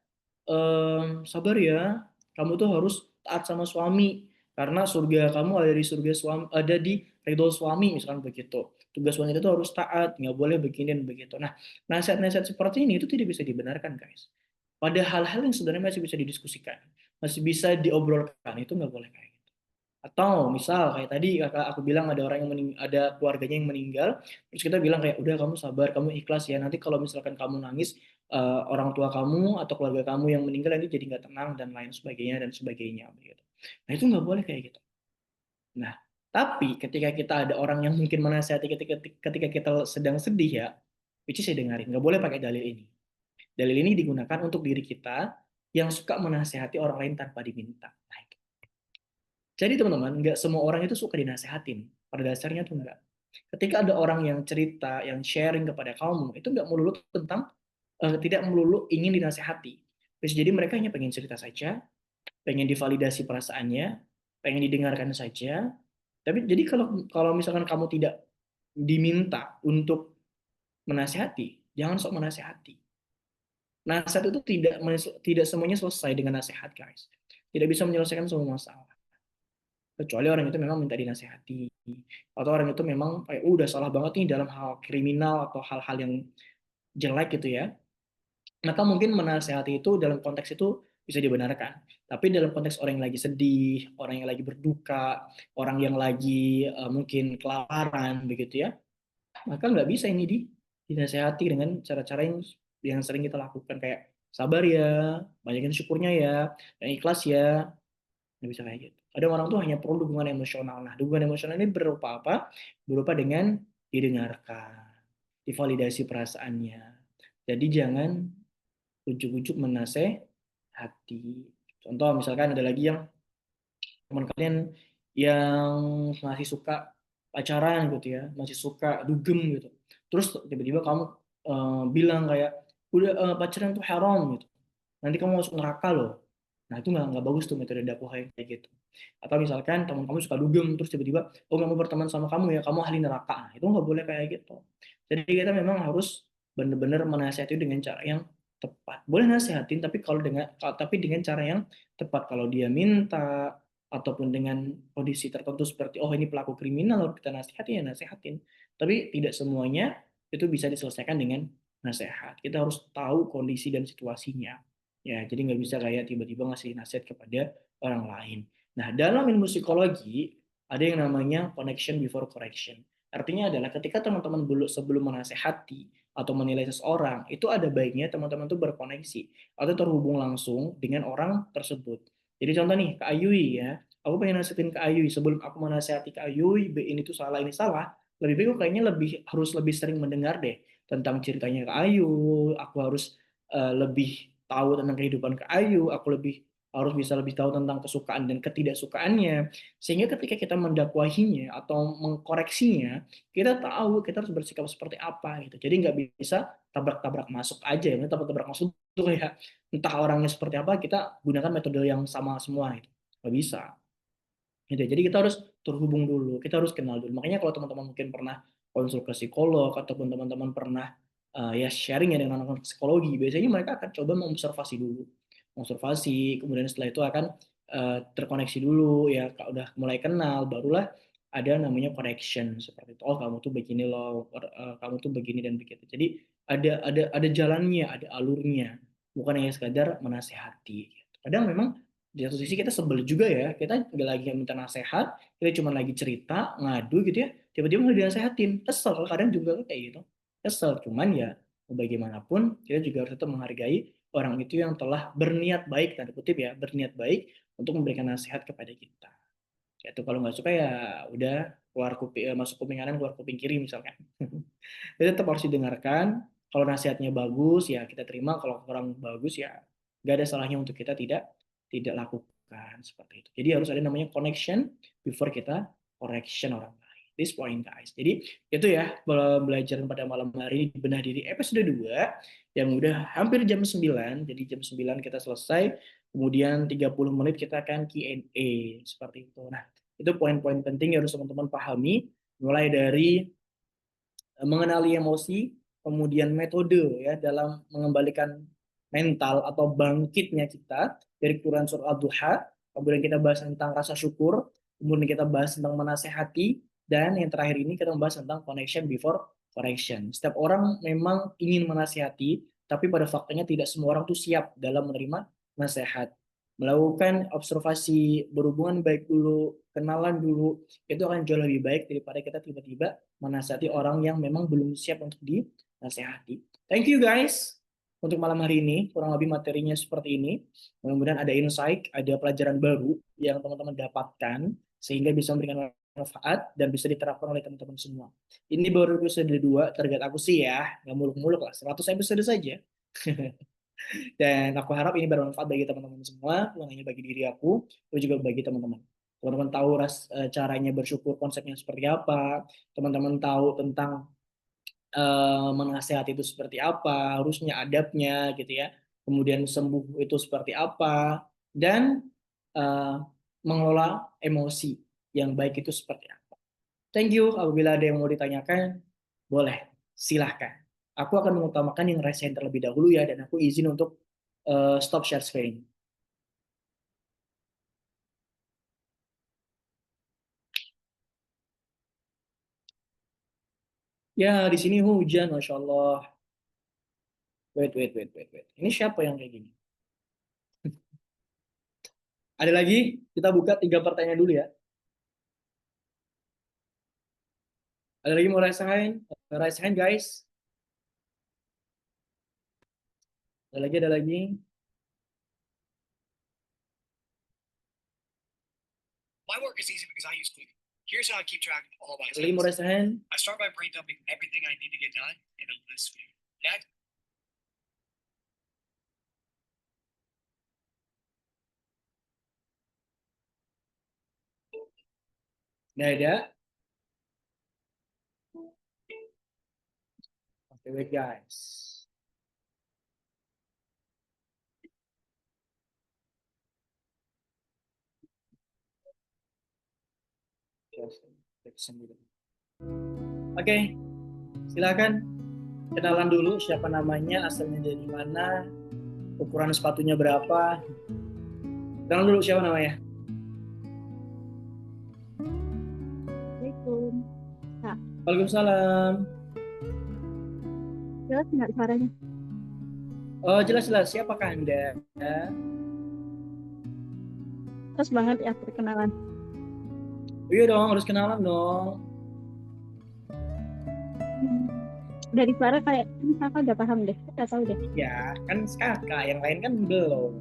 sabar ya, kamu tuh harus taat sama suami karena surga kamu ada di surga suami, ada di ridho suami, misalkan begitu. Tugas wanita itu harus taat, nggak boleh begini dan begitu. Nah, nasihat-nasihat seperti ini itu tidak bisa dibenarkan, guys. Pada hal-hal yang sebenarnya masih bisa didiskusikan, masih bisa diobrolkan, itu nggak boleh kayak gitu. Atau misal kayak tadi kakak aku bilang ada orang yang ada keluarganya yang meninggal, terus kita bilang kayak udah kamu sabar, kamu ikhlas ya. Nanti kalau misalkan kamu nangis, orang tua kamu atau keluarga kamu yang meninggal nanti jadi nggak tenang dan lain sebagainya dan sebagainya begitu. Nah itu nggak boleh kayak gitu. Nah tapi ketika kita ada orang yang mungkin menasihati ketika kita sedang sedih ya, which is saya dengarin, nggak boleh pakai dalil ini. Dalil ini digunakan untuk diri kita yang suka menasihati orang lain tanpa diminta. Nah, jadi teman-teman, nggak semua orang itu suka dinasehatin. Pada dasarnya tuh enggak. Ketika ada orang yang cerita, yang sharing kepada kamu, itu nggak melulu tentang, tidak melulu ingin dinasehati. Bisa jadi mereka hanya pengen cerita saja, pengen divalidasi perasaannya, pengen didengarkan saja. Tapi jadi kalau kalau misalkan kamu tidak diminta untuk menasehati, jangan sok menasehati. Nasihat itu tidak semuanya selesai dengan nasihat, guys. Tidak bisa menyelesaikan semua masalah. Kecuali orang itu memang minta dinasehati, atau orang itu memang kayak udah salah banget nih dalam hal kriminal atau hal-hal yang jelek gitu ya, maka mungkin menasehati itu dalam konteks itu bisa dibenarkan. Tapi dalam konteks orang yang lagi sedih, orang yang lagi berduka, orang yang lagi mungkin kelaparan begitu ya, maka nggak bisa ini dinasehati dengan cara-cara yang sering kita lakukan kayak sabar ya, banyakin syukurnya ya, dan ikhlas ya. Nggak bisa kayak gitu. Kadang orang tuh hanya perlu dukungan emosional. Nah, dukungan emosional ini berupa apa? Berupa dengan didengarkan, divalidasi perasaannya. Jadi jangan ujuk-ujuk menasehati. Contoh misalkan ada lagi yang teman kalian yang masih suka pacaran gitu ya, masih suka dugem gitu. Terus tiba-tiba kamu bilang kayak udah, pacaran tuh haram gitu. Nanti kamu masuk neraka loh. Nah itu nggak bagus tuh metode dakwah yang kayak gitu. Atau misalkan teman kamu suka dugem terus tiba-tiba oh nggak mau berteman sama kamu ya, kamu ahli neraka. Nah, itu nggak boleh kayak gitu. Jadi kita memang harus benar-benar menasihati dengan cara yang tepat. Boleh nasihatin tapi dengan cara yang tepat. Kalau dia minta ataupun dengan kondisi tertentu seperti oh ini pelaku kriminal kita nasihatin ya nasihatin. Tapi tidak semuanya itu bisa diselesaikan dengan nasihat. Kita harus tahu kondisi dan situasinya. Ya, jadi nggak bisa kayak tiba-tiba ngasih nasihat kepada orang lain. Nah, dalam ilmu psikologi ada yang namanya connection before correction. Artinya adalah ketika teman-teman sebelum menasehati atau menilai seseorang, itu ada baiknya teman-teman tuh berkoneksi atau terhubung langsung dengan orang tersebut. Jadi contoh nih, Kak Ayui ya, aku pengen nasihatin Kak Ayui, sebelum aku menasehati Kak Ayui, ini tuh salah, ini salah, lebih baik aku kayaknya harus lebih sering mendengar deh tentang ceritanya Kak Ayu, aku harus lebih tahu tentang kehidupan Kak Ayu, aku harus bisa lebih tahu tentang kesukaan dan ketidaksukaannya. Sehingga ketika kita mendakwahinya atau mengkoreksinya, kita tahu kita harus bersikap seperti apa gitu. Jadi nggak bisa tabrak-tabrak masuk aja. Ya. Tabrak-tabrak masuk itu ya entah orangnya seperti apa, kita gunakan metode yang sama semua gitu. Nggak bisa. Gitu. Jadi kita harus terhubung dulu, kita harus kenal dulu. Makanya kalau teman-teman mungkin pernah konsul ke psikolog ataupun teman-teman pernah ya sharing ya dengan anak psikologi, biasanya mereka akan coba mengobservasi dulu, observasi, kemudian setelah itu akan terkoneksi dulu ya, kalau udah mulai kenal, barulah ada namanya connection seperti itu. Oh kamu tuh begini loh, kamu tuh begini dan begitu. Jadi ada jalannya, ada alurnya, bukan hanya sekadar menasehati. Kadang memang di satu sisi kita sebel juga ya, kita nggak lagi minta nasihat, kita cuma lagi cerita, ngadu gitu ya, tiba-tiba malah dinasehatin, kesel kadang juga kayak gitu, kesel, cuman ya mau bagaimanapun kita juga harus tetap menghargai orang itu yang telah berniat baik, tanda kutip ya, berniat baik untuk memberikan nasihat kepada kita. Itu kalau nggak suka ya udah keluar kuping, masuk kuping kanan keluar kuping kiri misalkan. Jadi tetap harus didengarkan. Kalau nasihatnya bagus ya kita terima. Kalau kurang bagus ya nggak ada salahnya untuk kita tidak lakukan seperti itu. Jadi harus ada namanya connection before kita correction orang lain. This point guys. Jadi itu ya pembelajaran pada malam hari ini benar diri episode 2 yang udah hampir jam 9. Jadi jam 9 kita selesai. Kemudian 30 menit kita akan Q&A seperti itu. Nah, itu poin-poin penting yang harus teman-teman pahami mulai dari mengenali emosi, kemudian metode ya dalam mengembalikan mental atau bangkitnya kita dari Quran surah Ad-Duha, kemudian kita bahas tentang rasa syukur, kemudian kita bahas tentang menasehati, dan yang terakhir ini kita membahas tentang connection before correction. Setiap orang memang ingin menasehati, tapi pada faktanya tidak semua orang tuh siap dalam menerima nasihat. Melakukan observasi berhubungan baik dulu, kenalan dulu, itu akan jauh lebih baik daripada kita tiba-tiba menasihati orang yang memang belum siap untuk dinasehati. Thank you guys untuk malam hari ini. Kurang lebih materinya seperti ini. Mudah-mudahan ada insight, ada pelajaran baru yang teman-teman dapatkan sehingga bisa memberikan manfaat dan bisa diterapkan oleh teman-teman semua. Ini baru episode 2, target aku sih ya, nggak muluk-muluk lah, 100 episode saja. Dan aku harap ini bermanfaat bagi teman-teman semua, bukan hanya bagi diri aku, tapi juga bagi teman-teman. Teman-teman tahu caranya bersyukur konsepnya seperti apa, teman-teman tahu tentang menasehati itu seperti apa, harusnya adabnya gitu ya. Kemudian sembuh itu seperti apa dan uh, mengelola emosi yang baik itu seperti apa. Thank you. Apabila ada yang mau ditanyakan, boleh, silahkan. Aku akan mengutamakan yang raise hand terlebih dahulu ya, dan aku izin untuk stop share screen. Ya, di sini hujan, Masya Allah. Wait. Ini siapa yang kayak gini? Ada lagi? Kita buka 3 pertanyaan dulu ya. Ada lagi mau raise hand? Raise hand, guys. Ada lagi. My work is easy because I use Quick. Here's how I keep track of all my Ada lagi mau raise tasks. hand? I start by brain-dumping everything I need to get done in a list view. Next, Nggak ada. Oke, wait guys. Oke, silakan kenalan dulu siapa namanya, asalnya dari mana, ukuran sepatunya berapa. Kenalan dulu siapa namanya. Assalamualaikum. Kak, Waalaikumsalam. jelas nggak suaranya? Oh, jelas. Siapakah Anda? Terus banget ya perkenalan. Iya dong, harus kenalan dong. Dari suara kayak ini kakak udah paham deh, udah tahu deh. Ya, kan kakak, yang lain kan belum.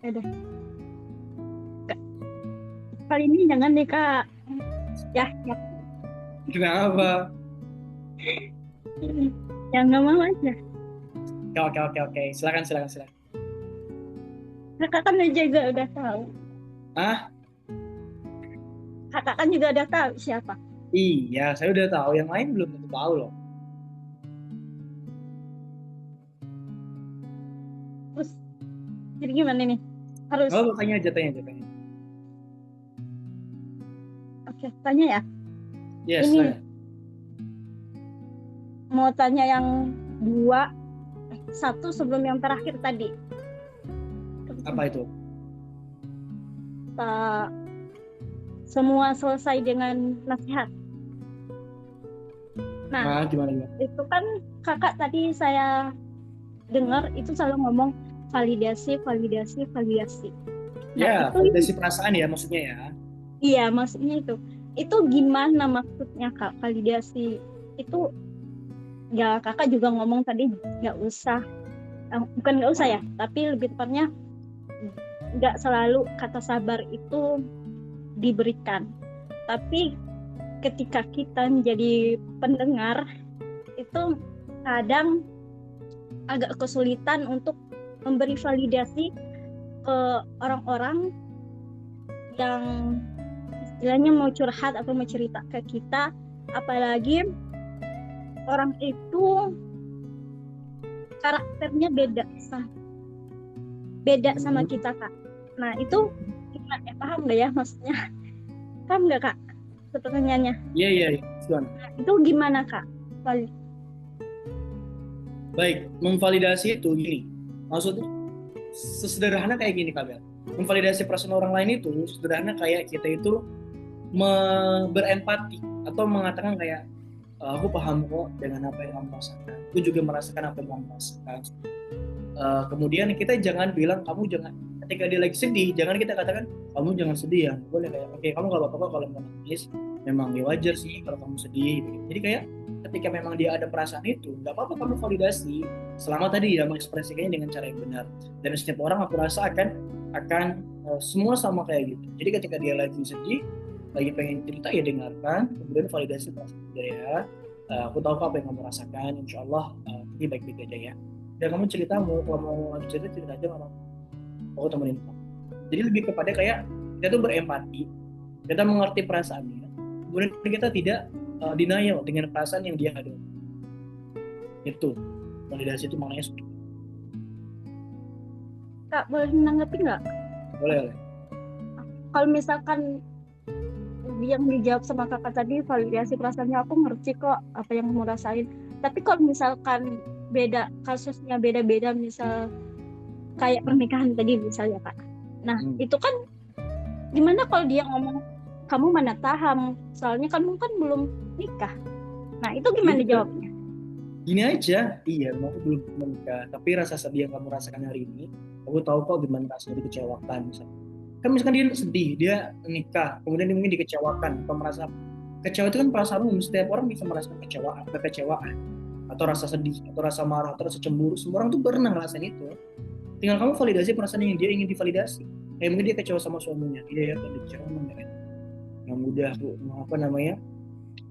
Ya udah. Kali ini jangan deh kak. Ya. Kenapa? Ya nggak mau aja. Oke. Silakan. Kakak kan juga udah tahu. Ah? Kakak kan juga udah tahu siapa. Iya, saya udah tahu. Yang lain belum tentu tahu loh. Terus jadi gimana nih? Harus. Oh, tanya aja. Oke, tanya ya. Yes, ini tanya. Mau tanya yang 1 sebelum yang terakhir tadi. Apa itu? Semua selesai dengan nasihat. Nah, Gimana? itu kan kakak tadi saya dengar itu selalu ngomong validasi. Nah, Ya, itu validasi perasaan ya maksudnya ya. iya maksudnya itu gimana maksudnya Kak validasi itu? Ya Kakak juga ngomong tadi nggak usah, bukan nggak usah ya, tapi lebih tepatnya nggak selalu kata sabar itu diberikan. Tapi ketika kita menjadi pendengar itu kadang agak kesulitan untuk memberi validasi ke orang-orang yang istilahnya mau curhat atau mau cerita ke kita, apalagi orang itu karakternya beda sama kita Kak. Nah itu gimana ya, paham nggak ya maksudnya? Paham nggak Kak pertanyaannya? Iya. Silakan. Nah, itu gimana Kak? Baik, memvalidasi itu gini. Maksudnya sesederhana kayak gini Kak Bel. Memvalidasi perasaan orang lain itu sederhana kayak kita itu berempati atau mengatakan kayak aku paham kok dengan apa yang kamu rasakan. Aku juga merasakan apa yang kamu rasakan. Kemudian kita jangan bilang kamu jangan, ketika dia lagi sedih, jangan kita katakan kamu jangan sedih ya. Boleh kayak oke, kamu nggak apa-apa kok kalau mau nangis. Memang ya wajar sih kalau kamu sedih. Jadi kayak ketika memang dia ada perasaan itu, nggak apa-apa kamu validasi. Selama tadi dia mengekspresikannya dengan cara yang benar. Dan setiap orang aku rasa akan semua sama kayak gitu. Jadi ketika dia lagi sedih, lagi pengen cerita ya dengarkan, kemudian validasi perasaan dia ya. Aku tahu apa yang kamu rasakan, insya Allah ini baik-baik aja ya. Dan kamu ceritamu, kalau mau cerita aja nggak apa-apa. Aku temenin kamu. Jadi lebih kepada kayak kita tuh berempati, kita mengerti perasaannya, kemudian kita tidak denial dengan perasaan yang dia ada. Itu validasi itu maknanya seperti itu. Kak boleh menanggapi nggak? Boleh. Kalau misalkan yang dijawab sama kakak tadi validasi perasaannya aku ngerti kok apa yang kamu rasain, tapi kalau misalkan beda kasusnya beda-beda, misal kayak pernikahan tadi misalnya Kak, nah itu kan gimana kalau dia ngomong kamu mana paham soalnya kamu kan belum nikah, nah itu gimana jawabnya? Gini aja, iya aku belum menikah, tapi rasa sedih yang kamu rasakan hari ini aku tahu kok gimana rasanya dikecewakan misalnya. Kan misalkan dia sedih, dia nikah, kemudian dia mungkin dikecewakan atau merasa kecewa, itu kan perasaan umum, setiap orang bisa merasakan kekecewaan atau rasa sedih atau rasa marah atau rasa cemburu, semua orang tuh pernah ngerasain itu. Tinggal kamu validasi perasaan yang dia ingin divalidasi. Kayak mungkin dia kecewa sama suaminya, iya ya kan kecewa yang mudah apa namanya,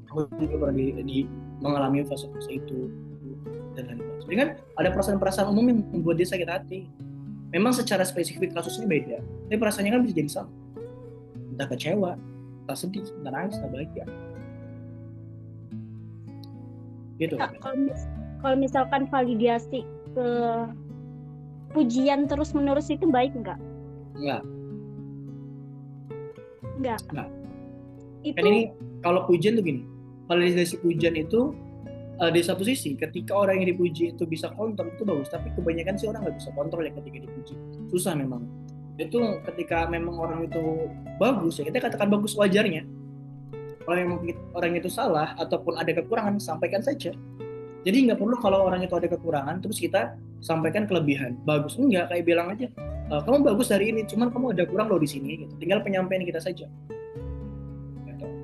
aku juga pernah mengalami fase-fase itu dan lain-lain. Jadi kan ada perasaan-perasaan umum yang membuat dia sakit hati. Memang secara spesifik kasusnya beda, tapi perasaannya kan bisa jadi sama. Entah kecewa, entah sedih, entah nangis, entah bahagia. Gitu. Nah, kalau misalkan validasi ke pujian terus-menerus itu baik nggak? Nggak. Itu kan ini kalau pujian tuh gini, validasi pujian itu di satu sisi ketika orang yang dipuji itu bisa kontrol itu bagus, tapi kebanyakan sih orang nggak bisa kontrol ya ketika dipuji, susah memang. Itu ketika memang orang itu bagus ya kita katakan bagus wajarnya. Kalau memang orang itu salah ataupun ada kekurangan sampaikan saja. Jadi nggak perlu kalau orang itu ada kekurangan terus kita sampaikan kelebihan. Bagus enggak, kayak bilang aja kamu bagus hari ini, cuman kamu ada kurang loh di sini gitu. Tinggal penyampaian kita saja.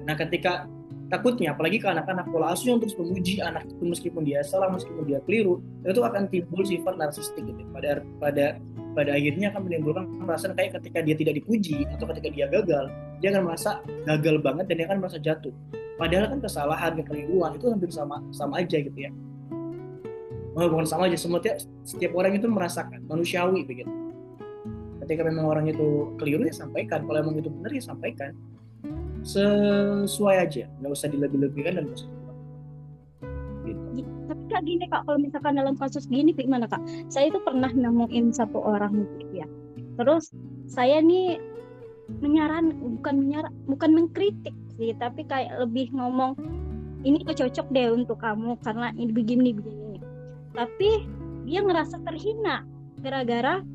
Nah ketika takutnya apalagi ke anak-anak, pola asuh yang terus memuji anak itu meskipun dia salah, meskipun dia keliru, itu akan timbul sifat narsistik gitu. Pada akhirnya akan menimbulkan perasaan kayak ketika dia tidak dipuji atau ketika dia gagal, dia akan merasa gagal banget dan dia akan merasa jatuh. Padahal kan kesalahan, kekeliruan itu hampir sama aja gitu ya. Bukan sama aja, setiap orang itu merasakan, manusiawi begitu. Ketika memang orang itu keliru ya sampaikan, kalau memang itu benar ya sampaikan. Sesuai aja, nggak usah dilebih-lebihkan dan nggak usah gitu. Tapi Kak gini Kak, kalau misalkan dalam kasus gini gimana Kak? Saya itu pernah nemuin satu orang gitu ya. Terus saya nih bukan mengkritik sih, tapi kayak lebih ngomong ini cocok deh untuk kamu karena ini begini. Tapi dia ngerasa terhina gara-gara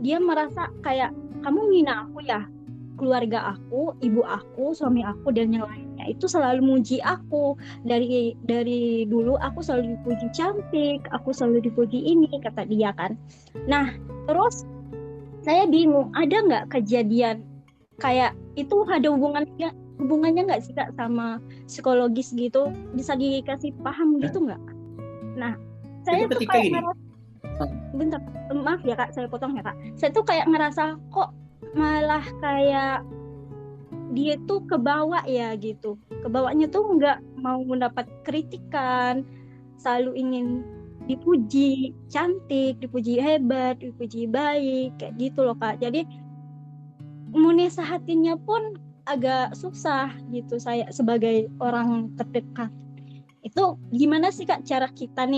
dia merasa kayak kamu menghina aku ya, keluarga aku, ibu aku, suami aku dan yang lain. teman-temannya itu selalu muji aku. Dari dulu aku selalu dipuji cantik, aku selalu dipuji ini, kata dia kan. Nah, terus saya bingung, ada nggak kejadian kayak itu ada hubungannya nggak sih Kak sama psikologis gitu? Bisa dikasih paham gitu nggak? Nah, Itu saya tuh ketika kayak gini. ngerasa, bentar, maaf ya Kak, saya potong ya Kak. Saya tuh kayak ngerasa kok malah kayak dia tuh kebawa ya gitu. Kebawanya tuh nggak mau mendapat kritikan, selalu ingin dipuji cantik, dipuji hebat, dipuji baik, kayak gitu loh Kak. Jadi mau nasehatinya pun agak susah gitu saya sebagai orang terdekat. Itu gimana sih Kak cara kita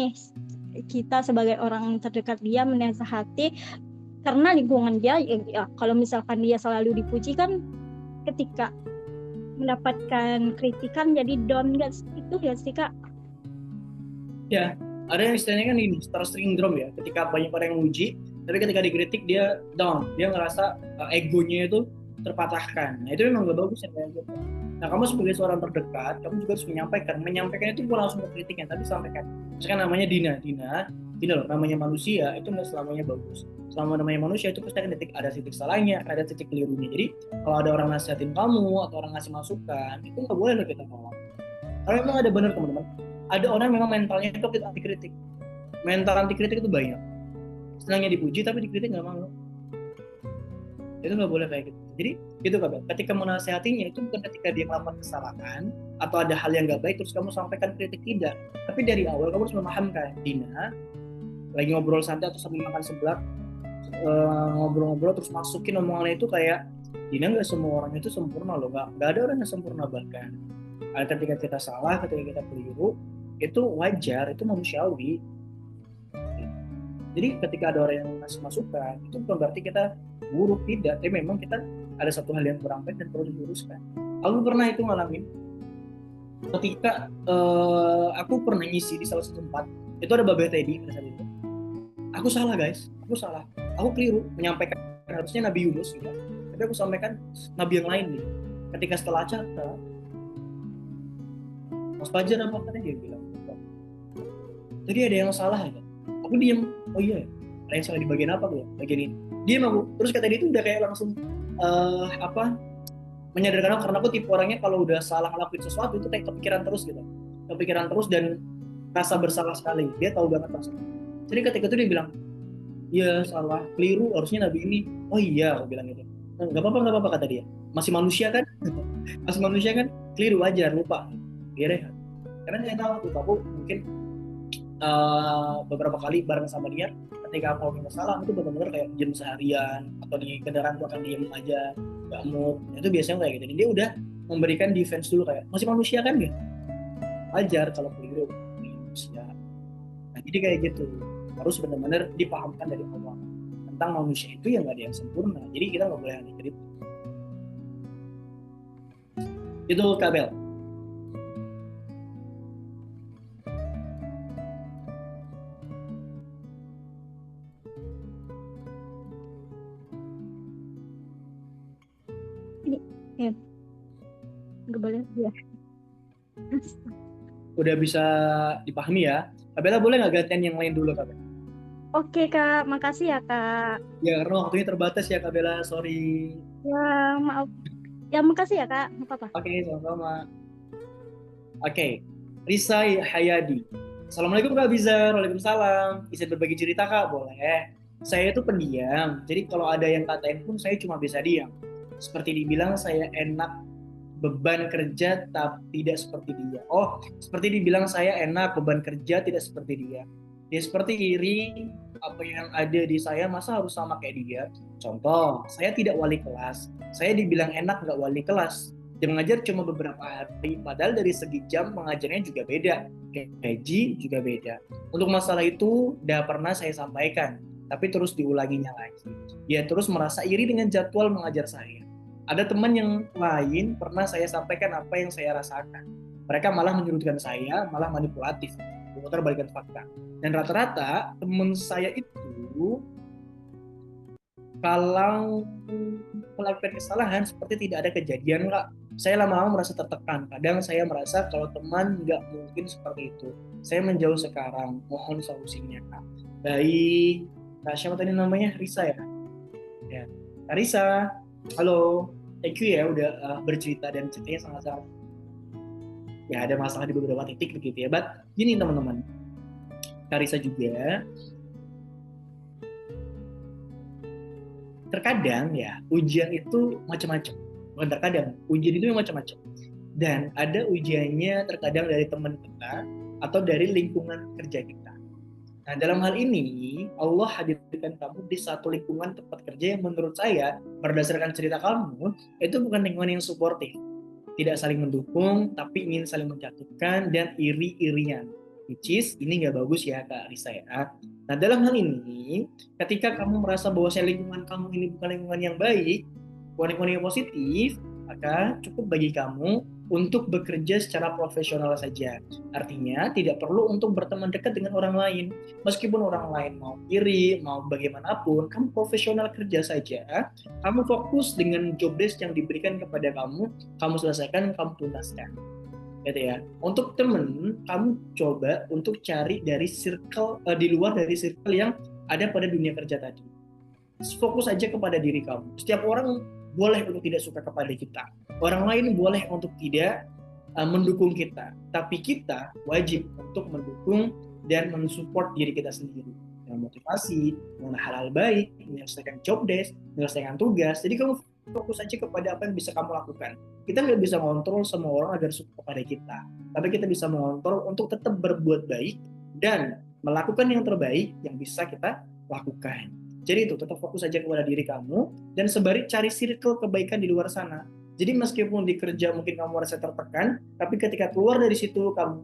sebagai orang terdekat dia menasehati, karena lingkungan dia ya, kalau misalkan dia selalu dipuji kan ketika mendapatkan kritikan jadi down guys, itu ya sih Kak. Ya, ada yang istilahnya kan ini star syndrome ya. Ketika banyak orang yang muji, tapi ketika dikritik dia down, dia ngerasa egonya itu terpatahkan. Nah itu memang gak bagus ya kayak gitu. Nah kamu sebagai seorang terdekat, kamu juga harus menyampaikan itu bukan langsung kritiknya, tapi sampaikan. Misalkan namanya Dina loh, namanya manusia itu nggak selamanya bagus. Selama namanya manusia itu pasti ada titik salahnya, ada titik kelirunya. Jadi kalau ada orang nasihatin kamu atau orang ngasih masukan, itu nggak boleh loh kita tolak. Kalau memang ada benar teman-teman, ada orang yang memang mentalnya itu anti kritik. Mental anti kritik itu banyak. Senangnya dipuji tapi dikritik nggak mau. Itu nggak boleh kayak gitu. Jadi gitu Kak, ketika menasehatinya itu bukan ketika dia melakukan kesalahan atau ada hal yang nggak baik terus kamu sampaikan kritik, tidak. Tapi dari awal kamu harus memahamkan, Dina lagi ngobrol santai atau sambil makan seblak, ngobrol-ngobrol terus masukin omongannya itu kayak, Dina nggak semua orang itu sempurna loh, nggak ada orang yang sempurna. Bahkan ketika kita salah, ketika kita keliru, itu wajar, itu manusiawi. Jadi ketika ada orang yang ngasih masukan, itu bukan berarti kita buruk, tidak. Tapi memang kita ada satu hal yang kurang baik dan perlu diluruskan. Aku pernah itu ngalamin ketika aku pernah ngisi di salah satu tempat, itu ada Babe Teddy pada saat itu. Aku salah guys, aku keliru menyampaikan harusnya Nabi Yunus gitu. Tapi aku sampaikan Nabi yang lain nih. Ketika setelah acara, Mas Fajar apa katanya dia bilang, jadi ada yang salah ya. Aku diem, oh iya, ada yang salah di bagian apa gue? Bagian ini. Diem aku. Terus kata dia itu udah kayak langsung menyadarkan aku, karena aku tipe orangnya kalau udah salah ngelakuin sesuatu itu kayak kepikiran terus dan rasa bersalah sekali. Dia tahu banget rasa. Jadi ketika itu dia bilang, iya salah, keliru, harusnya Nabi ini. Oh iya, aku bilang gitu. Nggak apa-apa kata dia. Masih manusia kan? Keliru wajar, lupa. Dia rehat. Karena saya tahu aku mungkin beberapa kali bareng sama dia, ketika aku minta salah itu benar-benar kayak jam seharian atau di kendaraan tuh akan diem aja, nggak mood. Itu biasanya kayak gitu. Dan dia udah memberikan defense dulu kayak, masih manusia kan ya? Wajar kalau keliru, manusia. Nah jadi kayak gitu, harus benar-benar dipahamkan dari awal tentang manusia itu yang nggak ada yang sempurna. Jadi kita nggak boleh anti kritik. Itu Kabel. Ya, nggak boleh ya. Udah bisa dipahami ya. Kabela boleh nggak gantian yang lain dulu Kabel? Oke Kak, makasih ya Kak. Ya karena waktunya terbatas ya Kabela, sorry. Ya maaf. Ya makasih ya Kak, nggak apa-apa. Oke, sama-sama. Oke, Risa Hayadi. Assalamualaikum Kak Bizar. Waalaikumsalam. Bisa berbagi cerita Kak? Boleh. Saya itu pendiam, jadi kalau ada yang katain pun saya cuma bisa diam. Seperti dibilang saya enak beban kerja tapi tidak seperti dia. Oh, seperti dibilang saya enak beban kerja tidak seperti dia. Dia seperti iri, apa yang ada di saya masa harus sama kayak dia. Contoh, saya tidak wali kelas. Saya dibilang enak nggak wali kelas. Dia mengajar cuma beberapa hari, padahal dari segi jam mengajarnya juga beda. Gaji juga beda. Untuk masalah itu udah pernah saya sampaikan, tapi terus diulanginya lagi. Dia terus merasa iri dengan jadwal mengajar saya. Ada teman yang lain pernah saya sampaikan apa yang saya rasakan. Mereka malah menyudutkan saya, malah manipulatif, memutar balikan fakta. Dan rata-rata teman saya itu kalau melakukan kesalahan seperti tidak ada kejadian Kak. saya lama-lama merasa tertekan. Kadang saya merasa kalau teman nggak mungkin seperti itu. Saya menjauh sekarang. Mohon solusinya, Kak. Baik. Kak, siapa tadi namanya? Risa ya? Ya. Kak Risa, halo. Thank you ya udah bercerita dan ceritanya sangat-sangat ya ada masalah di beberapa titik begitu ya. But gini teman-teman, Kak Risa juga terkadang ya ujian itu macam-macam. Bukan terkadang, ujian itu macam-macam. Dan ada ujiannya terkadang dari teman kita atau dari lingkungan kerja kita. Nah, dalam hal ini Allah hadirkan kamu di satu lingkungan tempat kerja yang menurut saya berdasarkan cerita kamu itu bukan lingkungan yang suportif, tidak saling mendukung, tapi ingin saling menjatuhkan dan iri-irian. Which is, ini nggak bagus ya Kak Risa ya. Nah dalam hal ini, ketika kamu merasa bahwa lingkungan kamu ini bukan lingkungan yang baik, bukan lingkungan yang positif, maka cukup bagi kamu untuk bekerja secara profesional saja. Artinya tidak perlu untuk berteman dekat dengan orang lain. Meskipun orang lain mau iri, mau bagaimanapun, kamu profesional kerja saja. Kamu fokus dengan job desk yang diberikan kepada kamu selesaikan, kamu tuntaskan. Gitu ya. Untuk temen, kamu coba untuk cari dari circle di luar dari circle yang ada pada dunia kerja tadi. Fokus aja kepada diri kamu. Setiap orang boleh untuk tidak suka kepada kita. Orang lain boleh untuk tidak mendukung kita. Tapi kita wajib untuk mendukung dan mensupport diri kita sendiri. Dengan motivasi, dengan hal-hal baik, menyelesaikan job desk, menyelesaikan tugas. Jadi kamu fokus aja kepada apa yang bisa kamu lakukan. Kita nggak bisa mengontrol semua orang agar suka kepada kita. Tapi kita bisa mengontrol untuk tetap berbuat baik dan melakukan yang terbaik yang bisa kita lakukan. Jadi itu tetap fokus aja kepada diri kamu dan sembari cari circle kebaikan di luar sana. Jadi meskipun di kerja mungkin kamu merasa tertekan, tapi ketika keluar dari situ kamu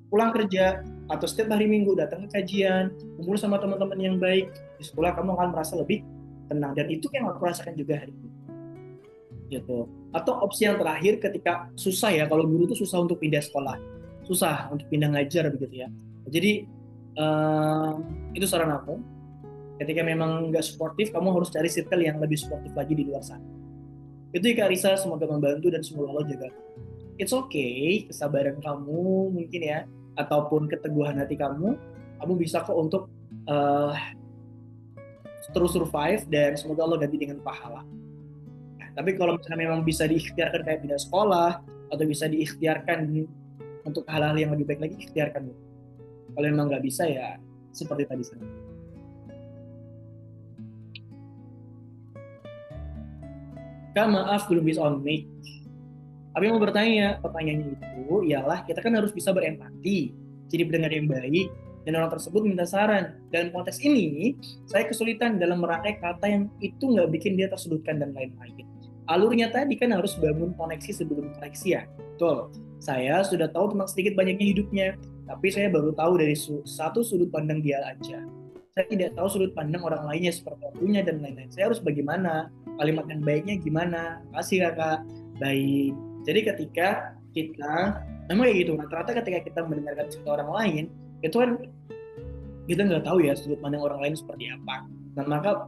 pulang kerja atau setiap hari Minggu datang ke kajian, kumpul sama teman-teman yang baik, di sekolah kamu akan merasa lebih tenang dan itu yang aku rasakan juga hari ini. Gitu. Atau opsi yang terakhir ketika susah ya, kalau guru itu susah untuk pindah sekolah, susah untuk pindah ngajar begitu ya. Jadi itu saran aku. Ketika memang nggak suportif, kamu harus cari circle yang lebih suportif lagi di luar sana. Itu ya Kak Risa, semoga membantu dan semoga Allah jaga. It's okay, kesabaran kamu mungkin ya, ataupun keteguhan hati kamu bisa kok untuk terus survive dan semoga Allah ganti dengan pahala. Nah, tapi kalau misalnya memang bisa diikhtiarkan kayak pindah sekolah atau bisa diikhtiarkan untuk hal-hal yang lebih baik lagi, ikhtiarkan. Kalau memang nggak bisa ya seperti tadi saya. Kak, maaf belum bisa on mic. Tapi mau bertanya, pertanyaannya itu ialah kita kan harus bisa berempati, jadi pendengar yang baik, dan orang tersebut minta saran. Dalam konteks ini, saya kesulitan dalam merangkai kata yang itu nggak bikin dia tersudutkan dan lain-lain. Alurnya tadi kan harus bangun koneksi sebelum koneksi ya. Betul, saya sudah tahu tentang sedikit banyaknya hidupnya, tapi saya baru tahu dari satu sudut pandang dia aja. Saya tidak tahu sudut pandang orang lainnya seperti akunya dan lain-lain. Saya harus bagaimana? Kalimat yang baiknya gimana? Kasih kakak. Baik. Jadi ketika kita memang kayak gitu, rata-rata ketika kita mendengarkan cerita orang lain, itu kan kita nggak tahu ya sudut pandang orang lain seperti apa. Nah maka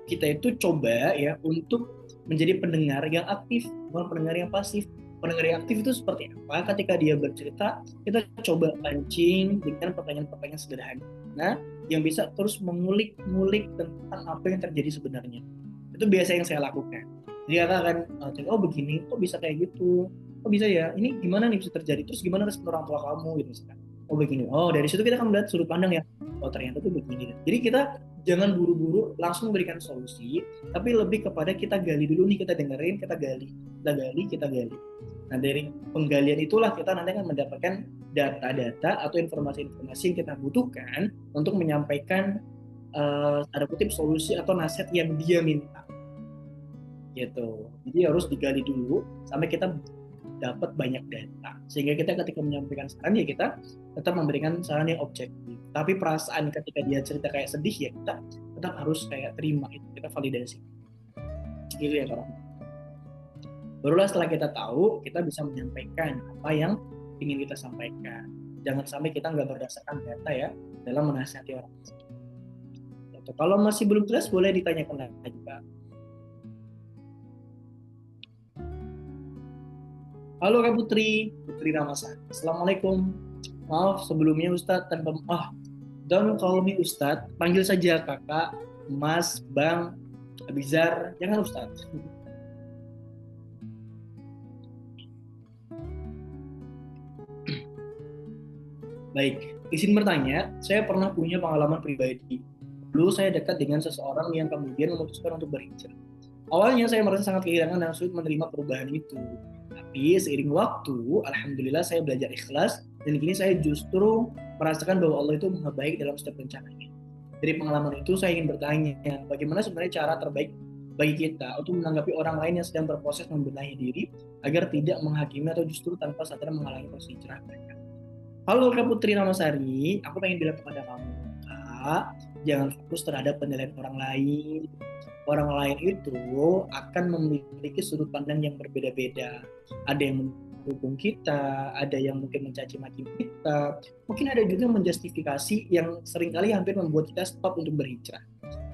kita itu coba ya untuk menjadi pendengar yang aktif, bukan pendengar yang pasif. Pendengar yang aktif itu seperti apa? Ketika dia bercerita, kita coba pancing dengan pertanyaan-pertanyaan sederhana yang bisa terus mengulik-ngulik tentang apa yang terjadi sebenarnya. Itu biasa yang saya lakukan. Jadi kakak akan oh begini, kok bisa kayak gitu, kok bisa ya, ini gimana nih bisa terjadi, terus gimana respon orang tua kamu gitu misalkan. Oh begini, oh dari situ kita akan melihat sudut pandang ya, oh ternyata tuh begini. Jadi kita jangan buru-buru langsung memberikan solusi, tapi lebih kepada kita gali dulu nih, kita dengerin, kita gali. Nah dari penggalian itulah kita nanti akan mendapatkan data-data atau informasi-informasi yang kita butuhkan untuk menyampaikan ada kutip solusi atau nasihat yang dia minta. Gitu. Jadi harus digali dulu sampai kita dapat banyak data. Sehingga kita ketika menyampaikan saran ya kita tetap memberikan saran yang objektif. Tapi perasaan ketika dia cerita kayak sedih ya kita tetap harus kayak terima itu, kita validasi. Gitu ya kalau. Barulah setelah kita tahu, kita bisa menyampaikan apa yang ingin kita sampaikan. Jangan sampai kita nggak berdasarkan data ya dalam menasihati orang. Gitu. Kalau masih belum jelas boleh ditanyakan lagi Pak. Halo Kak Putri, Putri Ramasari. Assalamualaikum. Maaf sebelumnya Ustadz tanpa don't call me Ustadz, panggil saja Kakak, Mas, Bang, Abizar, jangan Ustadz. Baik, izin bertanya, saya pernah punya pengalaman pribadi. Dulu saya dekat dengan seseorang yang kemudian memutuskan untuk berhijrah. Awalnya saya merasa sangat kehilangan dan sulit menerima perubahan itu. Tapi seiring waktu, alhamdulillah saya belajar ikhlas dan kini saya justru merasakan bahwa Allah itu maha baik dalam setiap rencananya. Dari pengalaman itu saya ingin bertanya, bagaimana sebenarnya cara terbaik bagi kita untuk menanggapi orang lain yang sedang berproses membenahi diri agar tidak menghakimi atau justru tanpa sadar menghalangi proses hijrah mereka. Halo Kak Putri Ramasari, aku pengen bilang kepada kamu, Kak, jangan fokus terhadap penilaian orang lain. Orang lain itu akan memiliki sudut pandang yang berbeda-beda. Ada yang mendukung kita, ada yang mungkin mencaci maki kita, mungkin ada juga yang menjustifikasi yang seringkali hampir membuat kita stop untuk berhijrah.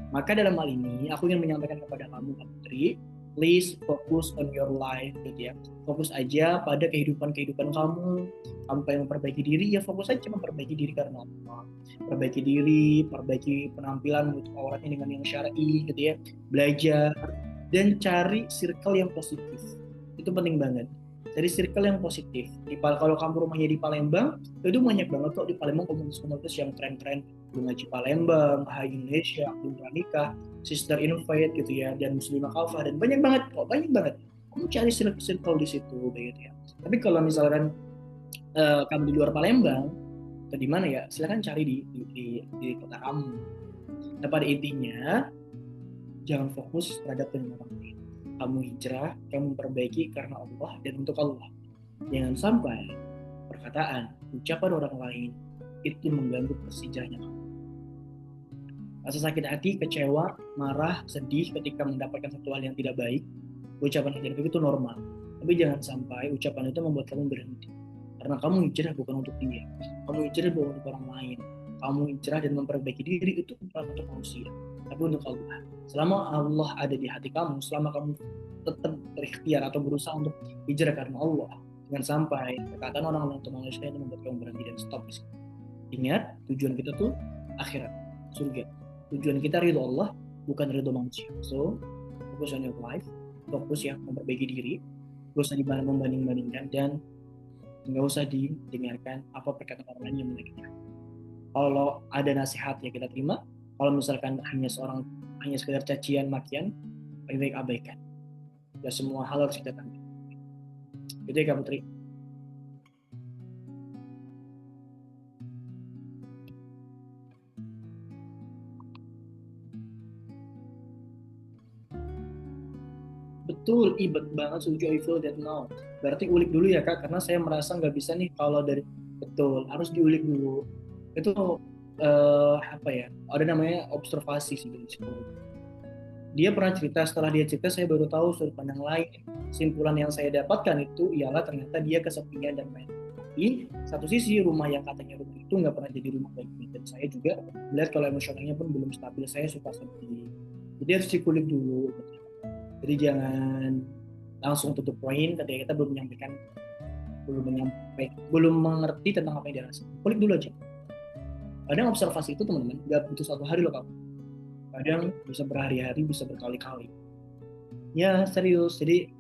Maka dalam hal ini, aku ingin menyampaikan kepada kamu, Kak Putri, please focus on your life, gitu ya. Fokus aja pada kehidupan kamu. Kamu pengen memperbaiki diri, ya fokus aja memperbaiki diri karena Allah. Perbaiki diri, perbaiki penampilan untuk auratnya dengan yang syar'i, gitu ya. Belajar dan cari circle yang positif. Itu penting banget. Cari circle yang positif. Kalau kamu rumahnya di Palembang, itu banyak banget kok di Palembang komunitas-komunitas yang keren-keren. Ngaji Palembang, Hai Indonesia, Akun Pranikah, Sister Innovate gitu ya, dan Muslimah Khalfah, dan banyak banget kok, banyak banget. Kamu cari circle di situ gitu ya. Tapi kalau misalkan kamu di luar Palembang atau di mana ya, silakan cari di kota kamu. Nah, pada intinya jangan fokus terhadap penilaian orang lain. Kamu hijrah, kamu memperbaiki karena Allah dan untuk Allah. Jangan sampai perkataan, ucapan orang lain itu mengganggu persijahnya kamu. Rasa sakit hati, kecewa, marah, sedih ketika mendapatkan satu hal yang tidak baik, ucapan yang tidak baik itu normal. Tapi jangan sampai ucapan itu membuat kamu berhenti. Karena kamu hijrah bukan untuk dia. Kamu hijrah bukan untuk orang lain. Kamu hijrah dan memperbaiki diri itu bukan untuk manusia, tapi untuk Allah. Selama Allah ada di hati kamu, selama kamu tetap berikhtiar atau berusaha untuk hijrah karena Allah, jangan sampai perkataan orang lain untuk manusia itu membuat kamu berhenti dan stop di situ. Ingat, tujuan kita tuh akhirat, surga. Tujuan kita ridho Allah, bukan ridho manusia. So, fokus on your life, fokus ya memperbaiki diri, gak usah membanding-bandingkan, dan nggak usah didengarkan apa perkataan orang lain yang menyakitkan. Kalau ada nasihat ya kita terima. Kalau misalkan hanya sekedar cacian makian, lebih baik abaikan. Ya semua hal harus kita tanggung. Itu ya Kak Putri. Betul, ibet banget, setuju, I feel that now. Berarti ulik dulu ya Kak, karena saya merasa nggak bisa nih kalau dari, betul, harus diulik dulu. Itu apa ya, ada namanya observasi sih dari psikolog. Dia pernah cerita, setelah dia cerita saya baru tahu sudut pandang lain. Simpulan yang saya dapatkan itu ialah ternyata dia kesepian dan main. Di satu sisi rumah yang katanya rumah itu nggak pernah jadi rumah baik, dan saya juga melihat kalau emosionalnya pun belum stabil, saya suka sedih. Jadi harus dikulik dulu. Jadi jangan langsung tutup poin ketika kita belum mengerti tentang apa yang dia rasakan. Kulik dulu aja. Kadang observasi itu teman-teman nggak butuh satu hari loh kamu. Kadang bisa berhari-hari, bisa berkali-kali. Ya serius. Jadi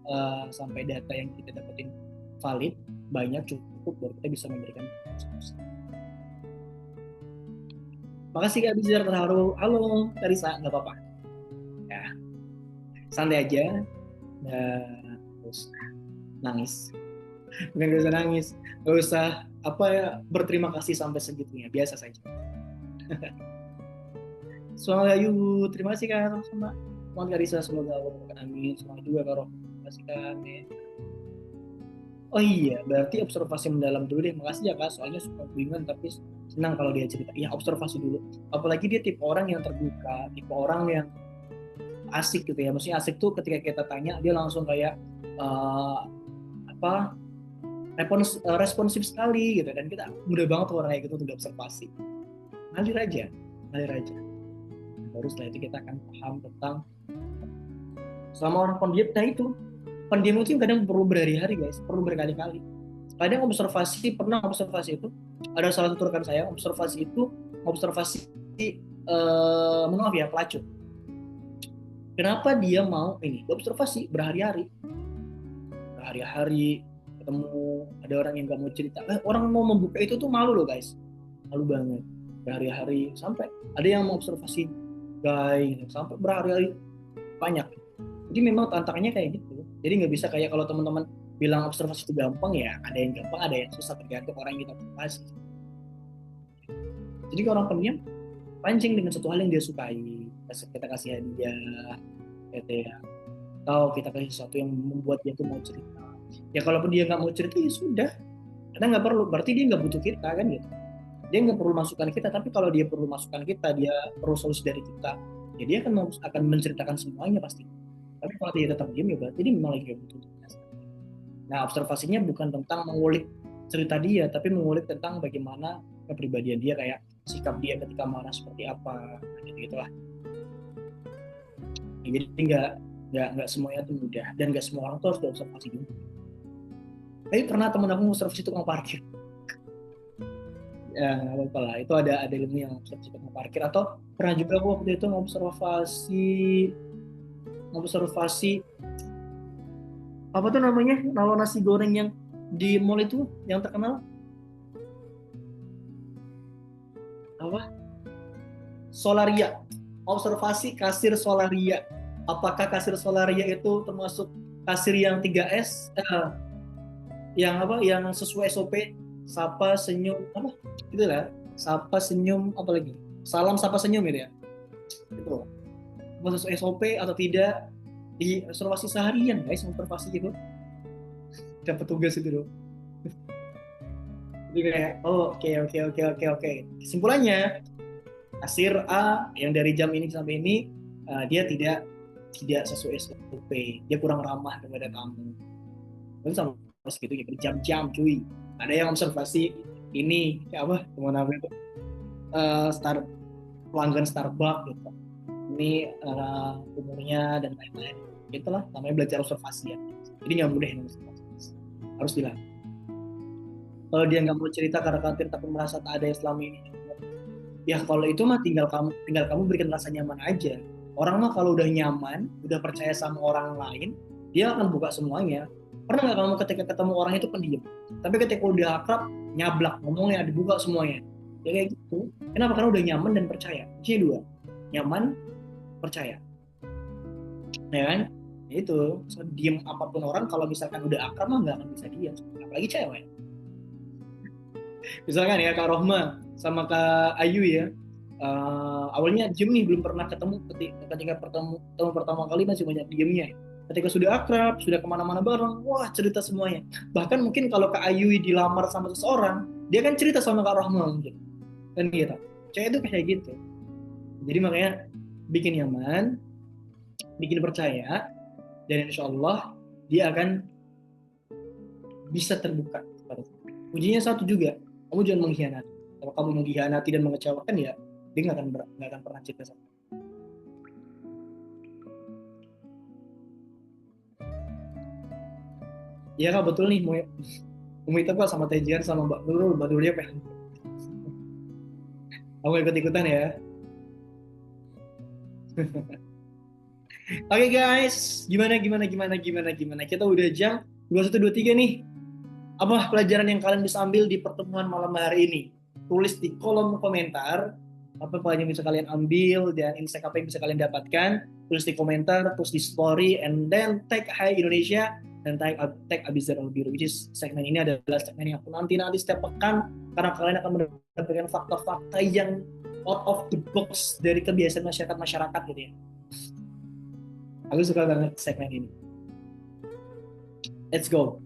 sampai data yang kita dapetin valid, banyak, cukup, baru kita bisa memberikan solusi. Makasih Kak Bizar, terharu. Halo Karisa, nggak apa-apa. Ya, santai aja. Terus nangis. Bukan gak usah nangis, gak usah berterima kasih sampai segitunya, biasa saja. Semoga Ayu, terima kasih Kak, sama Mohon Karisa, semoga Allah berkahi, amin. Semoga juga Kak Roh, terima kasih Kak. Oh iya, berarti observasi mendalam dulu deh. Makasih ya Kak, soalnya suka bingung tapi senang kalau dia cerita. Iya, observasi dulu. Apalagi dia tipe orang yang terbuka, tipe orang yang asik gitu ya. Maksudnya asik tuh ketika kita tanya, dia langsung kayak responsif sekali gitu, dan kita mudah banget orang kayak gitu untuk observasi. Ngalir aja. Baru setelah itu kita akan paham tentang selama orang pendiam itu pendiam itu kadang perlu berhari-hari guys, perlu berkali-kali. Kadang pernah observasi itu, ada salah satu rekan saya observasi maaf ya, pelacur. Kenapa dia mau ini? Observasi berhari-hari ketemu ada orang yang nggak mau cerita. Orang mau membuka itu tuh malu loh guys, malu banget. Berhari-hari sampai ada yang mau observasi guys sampai berhari-hari banyak. Jadi memang tantangannya kayak gitu. Jadi nggak bisa kayak kalau teman-teman bilang observasi itu gampang, ya ada yang gampang, ada yang susah, tergantung orang yang kita observasi. Jadi kalau orang pendiam pancing dengan satu hal yang dia sukai, kita kasih hadiah gitu ya, atau kita kasih sesuatu yang membuat dia tuh mau cerita. Ya kalaupun dia nggak mau cerita ya sudah, karena nggak perlu, berarti dia nggak butuh kita kan gitu. Dia nggak perlu masukan kita, tapi kalau dia perlu masukan kita, dia perlu solusi dari kita, ya dia akan menceritakan semuanya pasti. Tapi kalau dia tetap diam ya berarti dia memang lagi gak butuh kita. Nah, observasinya bukan tentang mengulik cerita dia, tapi mengulik tentang bagaimana kepribadian dia, kayak sikap dia ketika marah seperti apa, gitu-gitulah. Jadi nggak semuanya itu mudah, dan nggak semua orang tuh harus diobservasi juga. Tapi pernah temen aku observasi tukang parkir. Ya nggak apa-apa lah, itu ada ilmu yang observasi tukang parkir. Atau pernah juga aku waktu itu ngobservasi apa tuh namanya, kalau nasi goreng yang di mall itu yang terkenal apa, Solaria. Observasi kasir Solaria, apakah kasir Solaria itu termasuk kasir yang 3S, yang apa, yang sesuai SOP, sapa senyum apa gitu lah, sapa senyum apa lagi, salam sapa senyum gitu ya, itu sesuai SOP atau tidak. Di observasi seharian guys, observasi gitu, dapat tugas itu loh. Jadi kayak oke. Kesimpulannya, kasir A yang dari jam ini sampai ini dia tidak sesuai SOP, dia kurang ramah kepada kamu. Terus sama segitu ya, berjam-jam cuy. Ada yang observasi ini kayak apa, kemana itu pelanggan Starbucks gitu, ini umurnya dan lain-lain, itulah namanya belajar observasi ya. Jadi nggak mudah harus dilatih. Kalau dia nggak mau cerita karena khawatir tapi merasa tak ada yang selama ini, ya kalau itu mah tinggal kamu berikan rasa nyaman aja. Orang mah kalau udah nyaman, udah percaya sama orang lain, dia akan buka semuanya. Pernah nggak kamu ketika ketemu orang itu pendiam, tapi ketika udah akrab, nyablak ngomongnya, dibuka semuanya, ya kayak gitu. Kenapa? Karena udah nyaman dan percaya. Jadi dua, nyaman, percaya, ya kan? Itu diem apapun orang, kalau misalkan udah akrab mah nggak akan bisa diam, apalagi cewek. Misalkan ya Kak Rohma sama Kak Ayu ya, awalnya diem nih, belum pernah ketemu, ketika ketemu pertama kali masih banyak diemnya. Ketika sudah akrab, sudah kemana-mana bareng, wah cerita semuanya. Bahkan mungkin kalau Kak Ayu dilamar sama seseorang, dia kan cerita sama Kak Rohma mungkin, kan gitu. Cewek itu kayak gitu. Jadi makanya bikin nyaman, bikin percaya, dan insya Allah dia akan bisa terbuka. Kuncinya satu juga, kamu jangan mengkhianati. Kalau kamu mengkhianati dan mengecewakan, ya dia nggak akan pernah cerita sama kamu. Iya Kak, betul nih, mau itu Kak sama Tejian sama Mbak Nurul dia pengen. Aku ikut-ikutan ya. Oke guys, gimana? Kita udah jam 21.23 nih. Apa pelajaran yang kalian bisa ambil di pertemuan malam hari ini? Tulis di kolom komentar apa pelajaran yang bisa kalian ambil dan insight apa yang bisa kalian dapatkan. Tulis di komentar, tulis di story, and then tag Hai Indonesia dan tag Abizar Albiru. Which is segmen ini adalah segmen yang aku nanti setiap pekan, karena kalian akan mendapatkan fakta-fakta yang out of the box dari kebiasaan masyarakat gitu ya. Aku suka banget segmen ini. Let's go.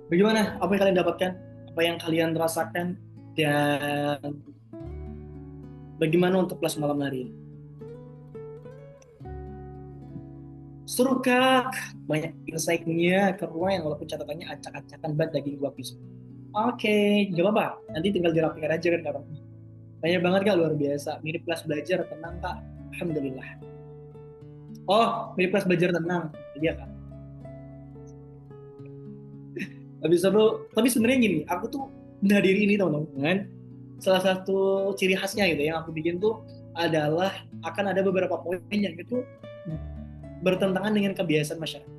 Bagaimana? Apa yang kalian dapatkan? Apa yang kalian rasakan? Dan bagaimana untuk kelas malam hari ini? Seru Kak, banyak insight-nya, keren, walaupun catatannya acak-acakan banget daging gua pisau. Oke, gak apa-apa. Nanti tinggal dirapikan aja kan Kak. Banyak banget Kak, luar biasa. Mirip kelas belajar, tenang Kak. Alhamdulillah. Oh, mirip kelas belajar tenang. Iya Kak. Lebih seru. Tapi sebenarnya gini, aku tuh benar diri ini teman-teman. Salah satu ciri khasnya gitu yang aku bikin tuh adalah akan ada beberapa poin yang itu bertentangan dengan kebiasaan masyarakat.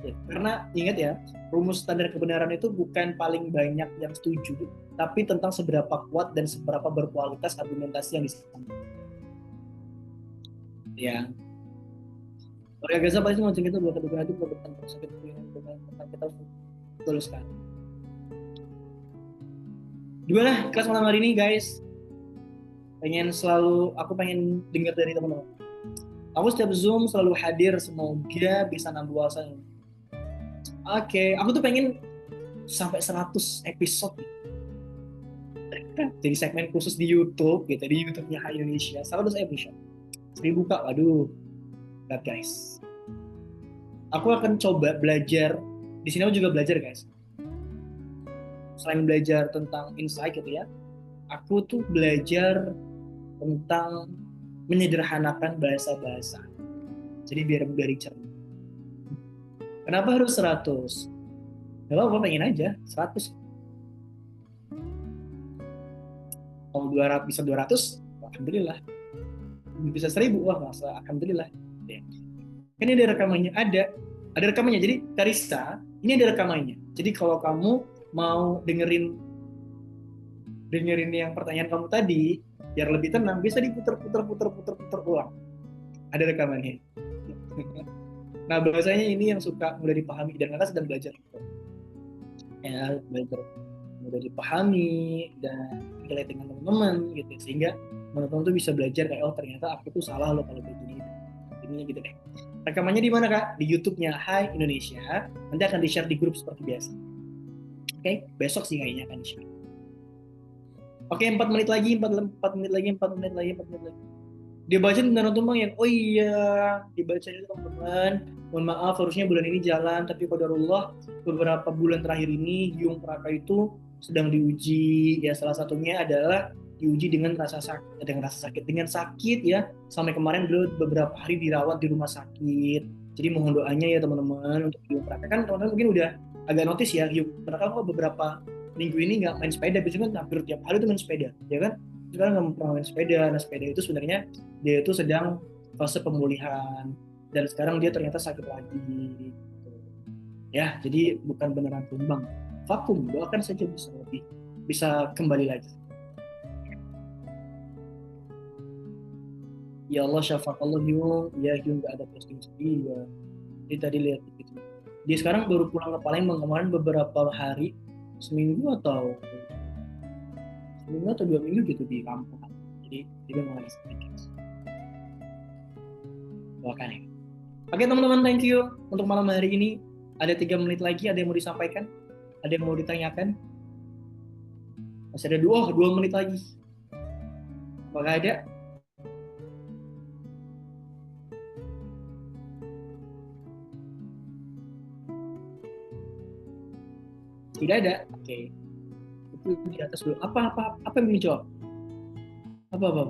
Ya, karena ingat ya, rumus standar kebenaran itu bukan paling banyak yang setuju, tapi tentang seberapa kuat dan seberapa berkualitas argumentasi yang disampaikan. Ya, Warga Gaza pasti ngomongin itu bahwa kedudukan itu bukan sakit tentang kita betul sekali. Gimana kelas malam hari ini guys? Aku pengen dengar dari teman-teman. Aku setiap Zoom selalu hadir, semoga bisa nambah wawasan. Oke, aku tuh pengen sampai 100 episode. Jadi segmen khusus di YouTube gitu, di YouTube-nya Hai Indonesia. 100 episode. 1000 Kak, waduh. Berat guys. Aku akan coba belajar. Di sini aku juga belajar guys. Selain belajar tentang insight gitu ya, aku tuh belajar tentang menyederhanakan bahasa-bahasa. Jadi biar dicerna. Kenapa harus 100? Kalau gue pengen aja 100. Kalau 200 bisa 200, alhamdulillah. Bisa 1000, wah masa alhamdulillah. Kan ini ada rekamannya, ada rekamannya. Jadi Karissa, ini ada rekamannya. Jadi kalau kamu mau dengerin yang pertanyaan kamu tadi, biar lebih tenang, bisa diputar ulang. Ada rekamannya. Nah bahasanya ini yang suka mudah dipahami dan kakak sedang belajar. Ya belajar mudah dipahami dan relate dengan teman-teman gitu, sehingga teman-teman tuh bisa belajar kayak oh ternyata aku tuh salah loh kalau kayak gini. Ini gitu deh. Rekamannya di mana kak? Di YouTube-nya Hai Indonesia. Nanti akan di-share di grup seperti biasa. Oke, besok sih kayaknya akan di-share. Oke, 4 menit lagi. Dia baca tentang teman yang oh iya, dibaca itu teman-teman. Mohon maaf, harusnya bulan ini jalan, tapi qadarullah beberapa bulan terakhir ini Yung Praka itu sedang diuji. Ya salah satunya adalah diuji dengan sakit ya, sampai kemarin beliau beberapa hari dirawat di rumah sakit. Jadi mohon doanya ya teman-teman untuk Yung Praka. Kan teman-teman mungkin udah agak notice ya, Yung Praka kok beberapa minggu ini nggak main sepeda, biasanya kan hampir tiap hari tuh main sepeda, ya kan? Sekarang nggak pernah main sepeda. Nah sepeda itu sebenarnya dia itu sedang fase pemulihan dan sekarang dia ternyata sakit lagi. Ya, jadi bukan beneran tumbang, vakum, doakan saja bisa kembali lagi. Ya Allah syafaqallah Yung, ya Yung nggak ada posting sedih ya. Jadi tadi lihat gitu. Dia sekarang baru pulang ke Palembang kemarin beberapa hari, seminggu atau 2 minggu gitu di kampung. Jadi dia mau lagi sedikit. Doakan ya. Oke teman-teman, thank you untuk malam hari ini. Ada 3 menit lagi, ada yang mau disampaikan? Ada yang mau ditanyakan? Masih ada 2 menit lagi. Apakah ada? Tidak ada. Oke. Itu di atas dulu. Apa yang menjawab? Apa?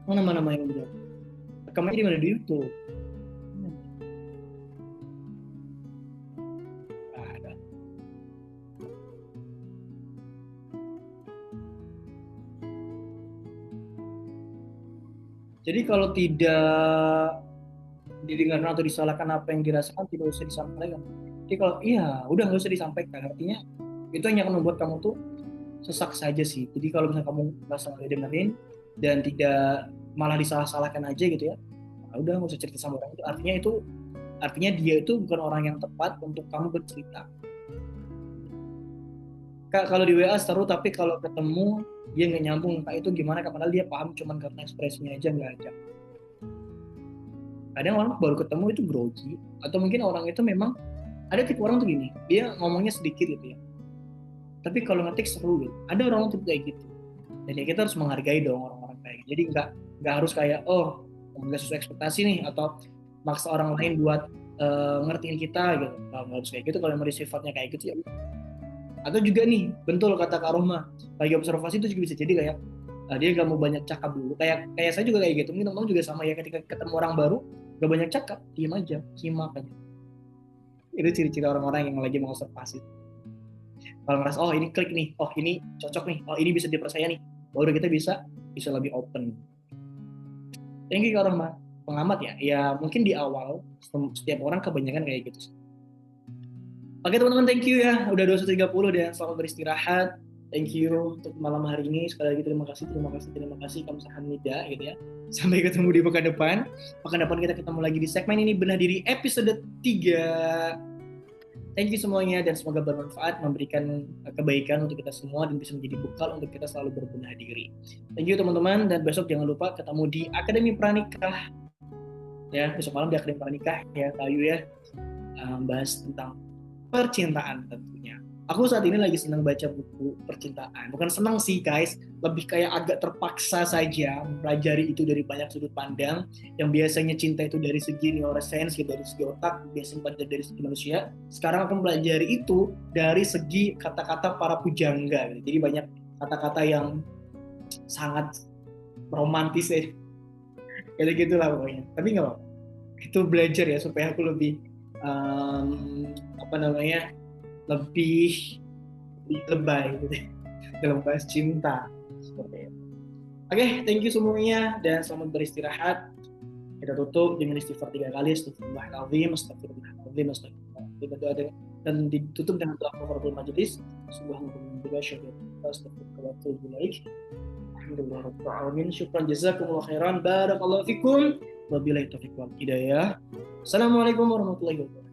Mana yang menjawab? Rekamannya di mana? Di YouTube. Ada. Jadi kalau tidak didengarkan atau disalahkan apa yang dirasakan, tidak usah disampaikan. Jadi kalau iya, udah nggak usah disampaikan. Artinya itu hanya akan membuat kamu tuh sesak saja sih. Jadi kalau misalnya kamu merasa dengerin dan tidak malah disalah-salahkan aja gitu ya, nah, udah nggak usah cerita sama orang itu. Artinya dia itu bukan orang yang tepat untuk kamu bercerita. Kak, kalau di WA seru, tapi kalau ketemu dia nggak nyambung. Kak, itu gimana? Padahal dia paham cuman karena ekspresinya aja nggak ada. Kadang orang baru ketemu itu grogi, atau mungkin orang itu memang ada tipe orang tuh gini, dia ngomongnya sedikit gitu ya, tapi kalau ngetik seru gitu. Ada orang tuh kayak gitu, dan ya kita harus menghargai dong orang-orang kayak gitu. Jadi nggak harus kayak oh nggak sesuai ekspektasi nih, atau maksa orang lain buat ngertiin kita gitu. Nggak harus kayak gitu kalau memang sifatnya kayak gitu ya. Atau juga nih, betul kata Kak Roma, lagi observasi itu juga bisa jadi kayak dia nggak mau banyak cakap dulu. Kayak saya juga kayak gitu. Mungkin teman-teman juga sama ya, ketika ketemu orang baru Gak banyak cakap, diam aja, simak aja. Itu ciri-ciri orang-orang yang lagi mengobservasi. Kalau ngerasa oh ini klik nih, oh ini cocok nih, oh ini bisa dipercaya nih, baru kita bisa lebih open. Thank you Kak Rahma, pengamat ya. Ya mungkin di awal setiap orang kebanyakan kayak gitu. Oke teman-teman, thank you ya, udah 21.30 dan selamat beristirahat. Thank you untuk malam hari ini. Sekali lagi terima kasih Kamsahamnida gitu ya. Sampai ketemu di pekan depan. Pekan depan kita ketemu lagi di segmen ini Benah Diri episode 3. Thank you semuanya dan semoga bermanfaat, memberikan kebaikan untuk kita semua dan bisa menjadi bekal untuk kita selalu berbenah diri. Thank you teman-teman, dan besok jangan lupa ketemu di Akademi Pranikah. Ya, besok malam di Akademi Pranikah ya, Kayu ya. Bahas tentang percintaan tentunya. Aku saat ini lagi senang baca buku percintaan. Bukan senang sih guys, lebih kayak agak terpaksa saja mempelajari itu dari banyak sudut pandang. Yang biasanya cinta itu dari segi neuroscience, gitu, dari segi otak, biasanya belajar dari segi manusia. Sekarang aku mempelajari itu dari segi kata-kata para pujangga. Gitu. Jadi banyak kata-kata yang sangat romantis ya. Kayak gitulah pokoknya. Tapi nggak apa-apa. Itu belajar ya supaya aku lebih lebih lebay gitu dalam bahas cinta seperti itu. Oke, thank you semuanya dan selamat beristirahat. Kita tutup dengan istighfar 3 kali, astagfirullahaladzim, astagfirullahaladzim, astagfirullahaladzim, dan ditutup dengan doa kafaratul majelis. Subhanallah, alhamdulillah, alamin. Syukran jazakumullah khairan, barakallahu fikum, wabillahi taufiq wal hidayah. Assalamualaikum warahmatullahi wabarakatuh.